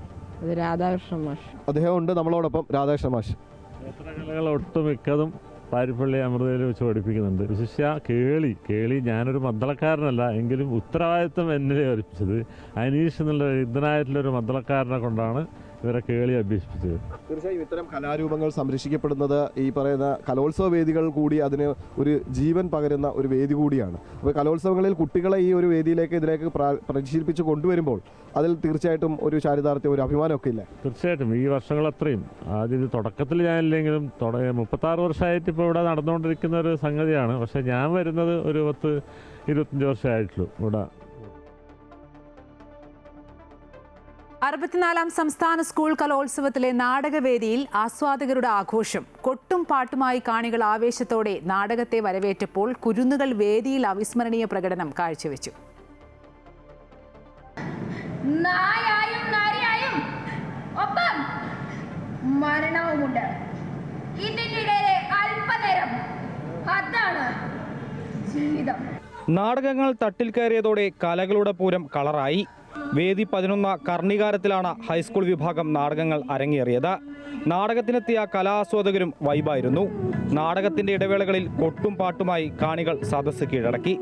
രാധാകൃഷ്ണൻ മാഷ്. അദ്ദേഹം ഉണ്ട് നമ്മളോടൊപ്പം. രാധാകൃഷ്ണൻ മാഷ്. ക്ഷേത്രകലകൾ ഒട്ടുമിക്കതും പാരിപ്പള്ളി അമൃതയിൽ വെച്ച് പഠിപ്പിക്കുന്നുണ്ട്. വിശിഷ്യ കേളി ഞാനൊരു മദ്ദളക്കാരനല്ല, എങ്കിലും ഉത്തരവാദിത്വം എന്നെ ഏൽപ്പിച്ചത് അനീഷ് എന്നുള്ള ഇതിനായിട്ടുള്ളൊരു മദ്ദളക്കാരനെ കൊണ്ടാണ് ഇവരെ കേളി അഭ്യസിപ്പിച്ചത്. തീർച്ചയായും ഇത്തരം കലാരൂപങ്ങൾ സംരക്ഷിക്കപ്പെടുന്നത് ഈ പറയുന്ന കലോത്സവ വേദികൾ കൂടി അതിന് ഒരു ജീവൻ പകരുന്ന ഒരു വേദി കൂടിയാണ്. അപ്പോൾ കലോത്സവങ്ങളിൽ കുട്ടികളെ ഈ ഒരു വേദിയിലേക്ക് ഇതിലേക്ക് പരിശീലിപ്പിച്ച് കൊണ്ടുവരുമ്പോൾ അതിൽ തീർച്ചയായിട്ടും ഒരു ചാരിതാർത്ഥ്യം, ഒരു അഭിമാനമൊക്കെ ഇല്ല? തീർച്ചയായിട്ടും ഈ വർഷങ്ങളത്രയും ആദ്യം ഇത് തുടക്കത്തിൽ ഞാനില്ലെങ്കിലും 36 വർഷമായിട്ട് ഇപ്പോൾ ഇവിടെ നടന്നുകൊണ്ടിരിക്കുന്ന ഒരു സംഗതിയാണ്. പക്ഷേ ഞാൻ വരുന്നത് ഒരു 10-25 വർഷമായിട്ടുള്ളൂ ഇവിടെ. 64ാം സംസ്ഥാന സ്കൂൾ കലോത്സവത്തിലെ നാടകവേദിയിൽ ആസ്വാദകരുടെ ആഘോഷം. കൊട്ടും പാട്ടുമായി കാണികൾ ആവേശത്തോടെ നാടകത്തെ വരവേറ്റപ്പോൾ കുരുന്നുകൾ വേദിയിൽ അവിസ്മരണീയ പ്രകടനം കാഴ്ചവെച്ചു. ഒപ്പം മരണവുമുണ്ട്. ഇതിനിടയിലെ അല്പനേരം, അതാണ് ജീവിതം. നാടകങ്ങൾ തട്ടിൽ കയറിയതോടെ കലകളുടെ പൂരം കളറായി. വേദി 11 കർണികാരത്തിലാണ് ഹൈസ്കൂൾ വിഭാഗം നാടകങ്ങൾ അരങ്ങേറിയത്. നാടകത്തിനെത്തിയ കലാസ്വാദകരും വൈബായിരുന്നു. നാടകത്തിന്റെ ഇടവേളകളിൽ കൊട്ടും പാട്ടുമായി കാണികൾ സദസ്സ് കീഴടക്കി.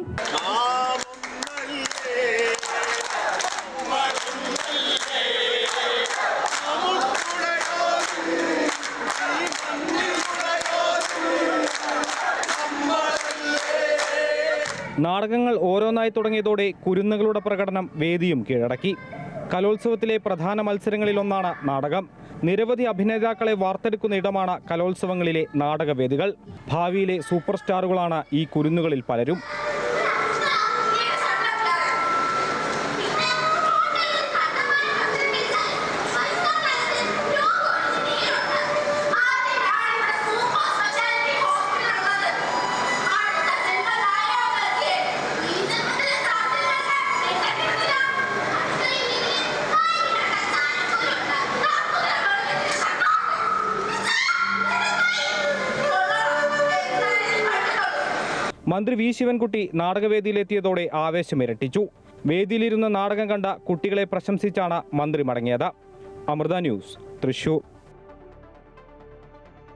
നാടകങ്ങൾ ഓരോന്നായി തുടങ്ങിയതോടെ കുരുന്നുകളുടെ പ്രകടനം വേദിയും കീഴടക്കി. കലോത്സവത്തിലെ പ്രധാന മത്സരങ്ങളിലൊന്നാണ് നാടകം. നിരവധി അഭിനേതാക്കളെ വാർത്തെടുക്കുന്ന ഇടമാണ് കലോത്സവങ്ങളിലെ നാടകവേദികൾ. ഭാവിയിലെ സൂപ്പർ സ്റ്റാറുകളാണ് ഈ കുരുന്നുകളിൽ പലരും. മന്ത്രി വി ശിവൻകുട്ടി നാടകവേദിയിലെത്തിയതോടെ ആവേശമിരട്ടിച്ചു. വേദിയിലിരുന്ന് നാടകം കണ്ട കുട്ടികളെ പ്രശംസിച്ചാണ് മന്ത്രി മടങ്ങിയത്. അമൃത ന്യൂസ്, തൃശൂർ.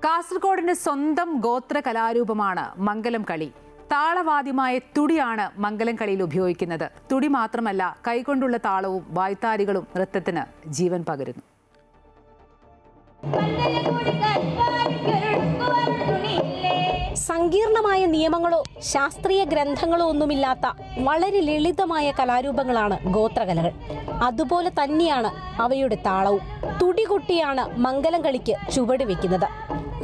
കാസർഗോഡിന്റെ സ്വന്തം ഗോത്ര കലാരൂപമാണ് മംഗലം കളി. താളവാദ്യമായ തുടിയാണ് മംഗലം കളിയിൽ ഉപയോഗിക്കുന്നത്. തുടി മാത്രമല്ല, കൈകൊണ്ടുള്ള താളവും വായ്ത്താരികളും നൃത്തത്തിന് ജീവൻ പകരുന്നു. സങ്കീർണമായ നിയമങ്ങളോ ശാസ്ത്രീയ ഗ്രന്ഥങ്ങളോ ഒന്നുമില്ലാത്ത വളരെ ലളിതമായ കലാരൂപങ്ങളാണ് ഗോത്രകലകൾ. അതുപോലെ തന്നെയാണ് അവയുടെ താളവും. തുടികൊട്ടിയാണ് മംഗലം കളിക്ക് ചുവട് വെക്കുന്നത്.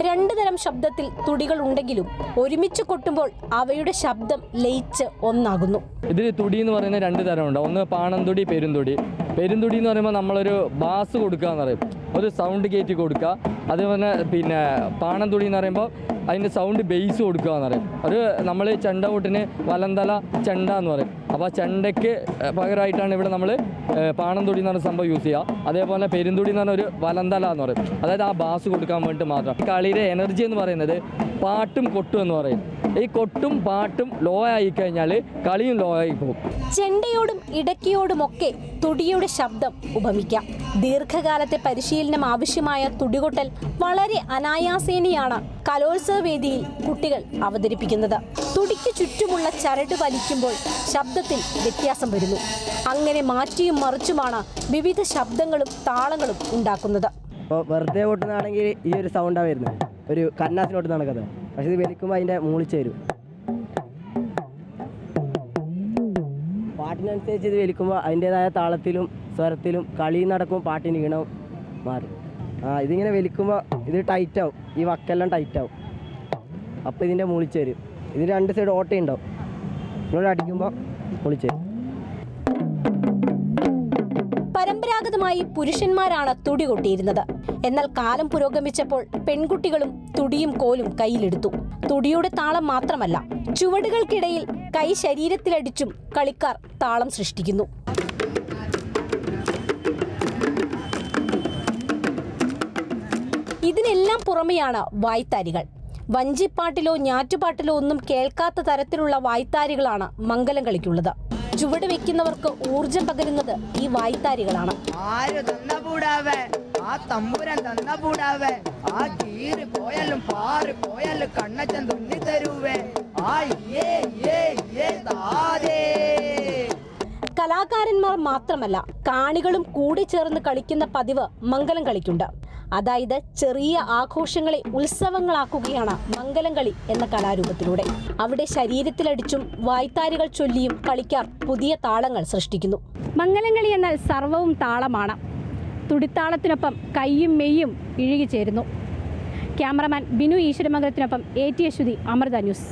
2 തരം ശബ്ദത്തിൽ തുടികൾ ഉണ്ടെങ്കിലും ഒരുമിച്ച് കൊട്ടുമ്പോൾ അവയുടെ ശബ്ദം ലയിച്ച് ഒന്നാകുന്നു. ഇതിൽ തുടി എന്ന് പറയുന്ന 2 തരമുണ്ട്. ഒന്ന് പാണന്തുടി, പെരുന്തുടി. പെരുന്തുടി എന്ന് പറയുമ്പോൾ നമ്മളൊരു ബാസ് കൊടുക്കുക എന്ന് പറയും, ഒരു സൗണ്ട് കയറ്റി കൊടുക്കുക. അതേപോലെ പിന്നെ പാണന്തുടി എന്ന് പറയുമ്പോൾ അതിൻ്റെ സൗണ്ട് ബേസ് കൊടുക്കുക എന്ന് പറയും. ഒരു നമ്മൾ ചെണ്ട കൊട്ടിന് വലന്തല ചെണ്ട എന്ന് പറയും. അപ്പോൾ ആ ചെണ്ടയ്ക്ക് പകരമായിട്ടാണ് ഇവിടെ നമ്മൾ പാണന്തുടി എന്ന് പറഞ്ഞ സംഭവം യൂസ് ചെയ്യുക. അതേപോലെ പെരുന്തുടി എന്ന് പറഞ്ഞ ഒരു വലന്തല എന്ന് പറയും, അതായത് ആ ബാസ് കൊടുക്കാൻ വേണ്ടിയിട്ട് മാത്രം. കളിയുടെ എനർജി എന്ന് പറയുന്നത് പാട്ടും കൊട്ടും എന്ന് പറയും. ഈ കൊട്ടും പാട്ടും ലോ ആയി കഴിഞ്ഞാൽ കളിയും ലോ ആയി പോകും. ചെണ്ടയോടും ഇടയ്ക്കയോടുമൊക്കെ തുടിയുടെ ശബ്ദം ഉപമിക്കാം. ദീർഘകാലത്തെ പരിശീലനം ആവശ്യമായ തുടികൊട്ടൽ വളരെ അനായാസേനയാണ് കലോത്സവ വേദിയിൽ കുട്ടികൾ അവതരിപ്പിക്കുന്നത്. തുടിക്ക് ചുറ്റുമുള്ള ചരട് വലിക്കുമ്പോൾ ശബ്ദത്തിൽ വ്യത്യാസം വരുന്നു. അങ്ങനെ മാറ്റിയും മറിച്ചുമാണ് വിവിധ ശബ്ദങ്ങളും താളങ്ങളും ഉണ്ടാക്കുന്നത്. ഇപ്പോൾ വെറുതെ കൊട്ടുന്നതാണെങ്കിൽ ഈ ഒരു സൗണ്ടാണ് വരുന്നത്, ഒരു കന്നാസിനോട്ട് നടക്കുന്നത്. പക്ഷേ ഇത് വലിക്കുമ്പോൾ അതിൻ്റെ മൂളിച്ച് വരും. പാട്ടിനനുസരിച്ച് ഇത് വലിക്കുമ്പോൾ അതിൻ്റേതായ താളത്തിലും സ്വരത്തിലും കളി നടക്കും, പാട്ടിന് ഈണം മാറും. ഇതിങ്ങനെ വലിക്കുമ്പോൾ ഇത് ടൈറ്റാവും, ഈ വക്കെല്ലാം ടൈറ്റാവും. അപ്പോൾ ഇതിൻ്റെ മൂളിച്ച് വരും. ഇതിന് രണ്ട് സൈഡ് ഓട്ടയുണ്ടാവും, ഇങ്ങോട്ട് അടിക്കുമ്പോൾ മൂളിച്ച് വരും. പരമ്പരാഗതമായി പുരുഷന്മാരാണ് തുടി കൊട്ടിയിരുന്നത്. എന്നാൽ കാലം പുരോഗമിച്ചപ്പോൾ പെൺകുട്ടികളും തുടിയും കോലും കയ്യിലെടുത്തു. തുടിയുടെ താളം മാത്രമല്ല, ചുവടുകൾക്കിടയിൽ കൈ ശരീരത്തിലടിച്ചും കളിക്കാർ താളം സൃഷ്ടിക്കുന്നു. ഇതിനെല്ലാം പുറമെയാണ് വായ്ത്താരികൾ. വഞ്ചിപ്പാട്ടിലോ ഞാറ്റുപാട്ടിലോ ഒന്നും കേൾക്കാത്ത തരത്തിലുള്ള വായ്ത്താരികളാണ് മംഗലം കളിക്കുള്ളത്. ചുവട് വെക്കുന്നവർക്ക് ഊർജം പകരുന്നത് ഈ വായ്ത്താരികളാണ്. കലാകാരന്മാർ മാത്രമല്ല, കാണികളും കൂടി ചേർന്ന് കളിക്കുന്ന പതിവ് മംഗലം കളിക്കുണ്ട്. അതായത് ചെറിയ ആഘോഷങ്ങളെ ഉത്സവങ്ങളാക്കുകയാണ് മംഗലം കളി എന്ന കലാരൂപത്തിലൂടെ. അവിടെ ശരീരത്തിലടിച്ചും വായ്ത്താരികൾ ചൊല്ലിയും കളിക്കാർ പുതിയ താളങ്ങൾ സൃഷ്ടിക്കുന്നു. മംഗലം കളി എന്നാൽ സർവവും താളമാണ്. തുടിത്താളത്തിനൊപ്പം കൈയും മെയ്യും ഇഴുകിച്ചേരുന്നു. ക്യാമറമാൻ ബിനു ഈശ്വരമംഗലത്തിനൊപ്പം AT അശ്വതി, അമൃത ന്യൂസ്.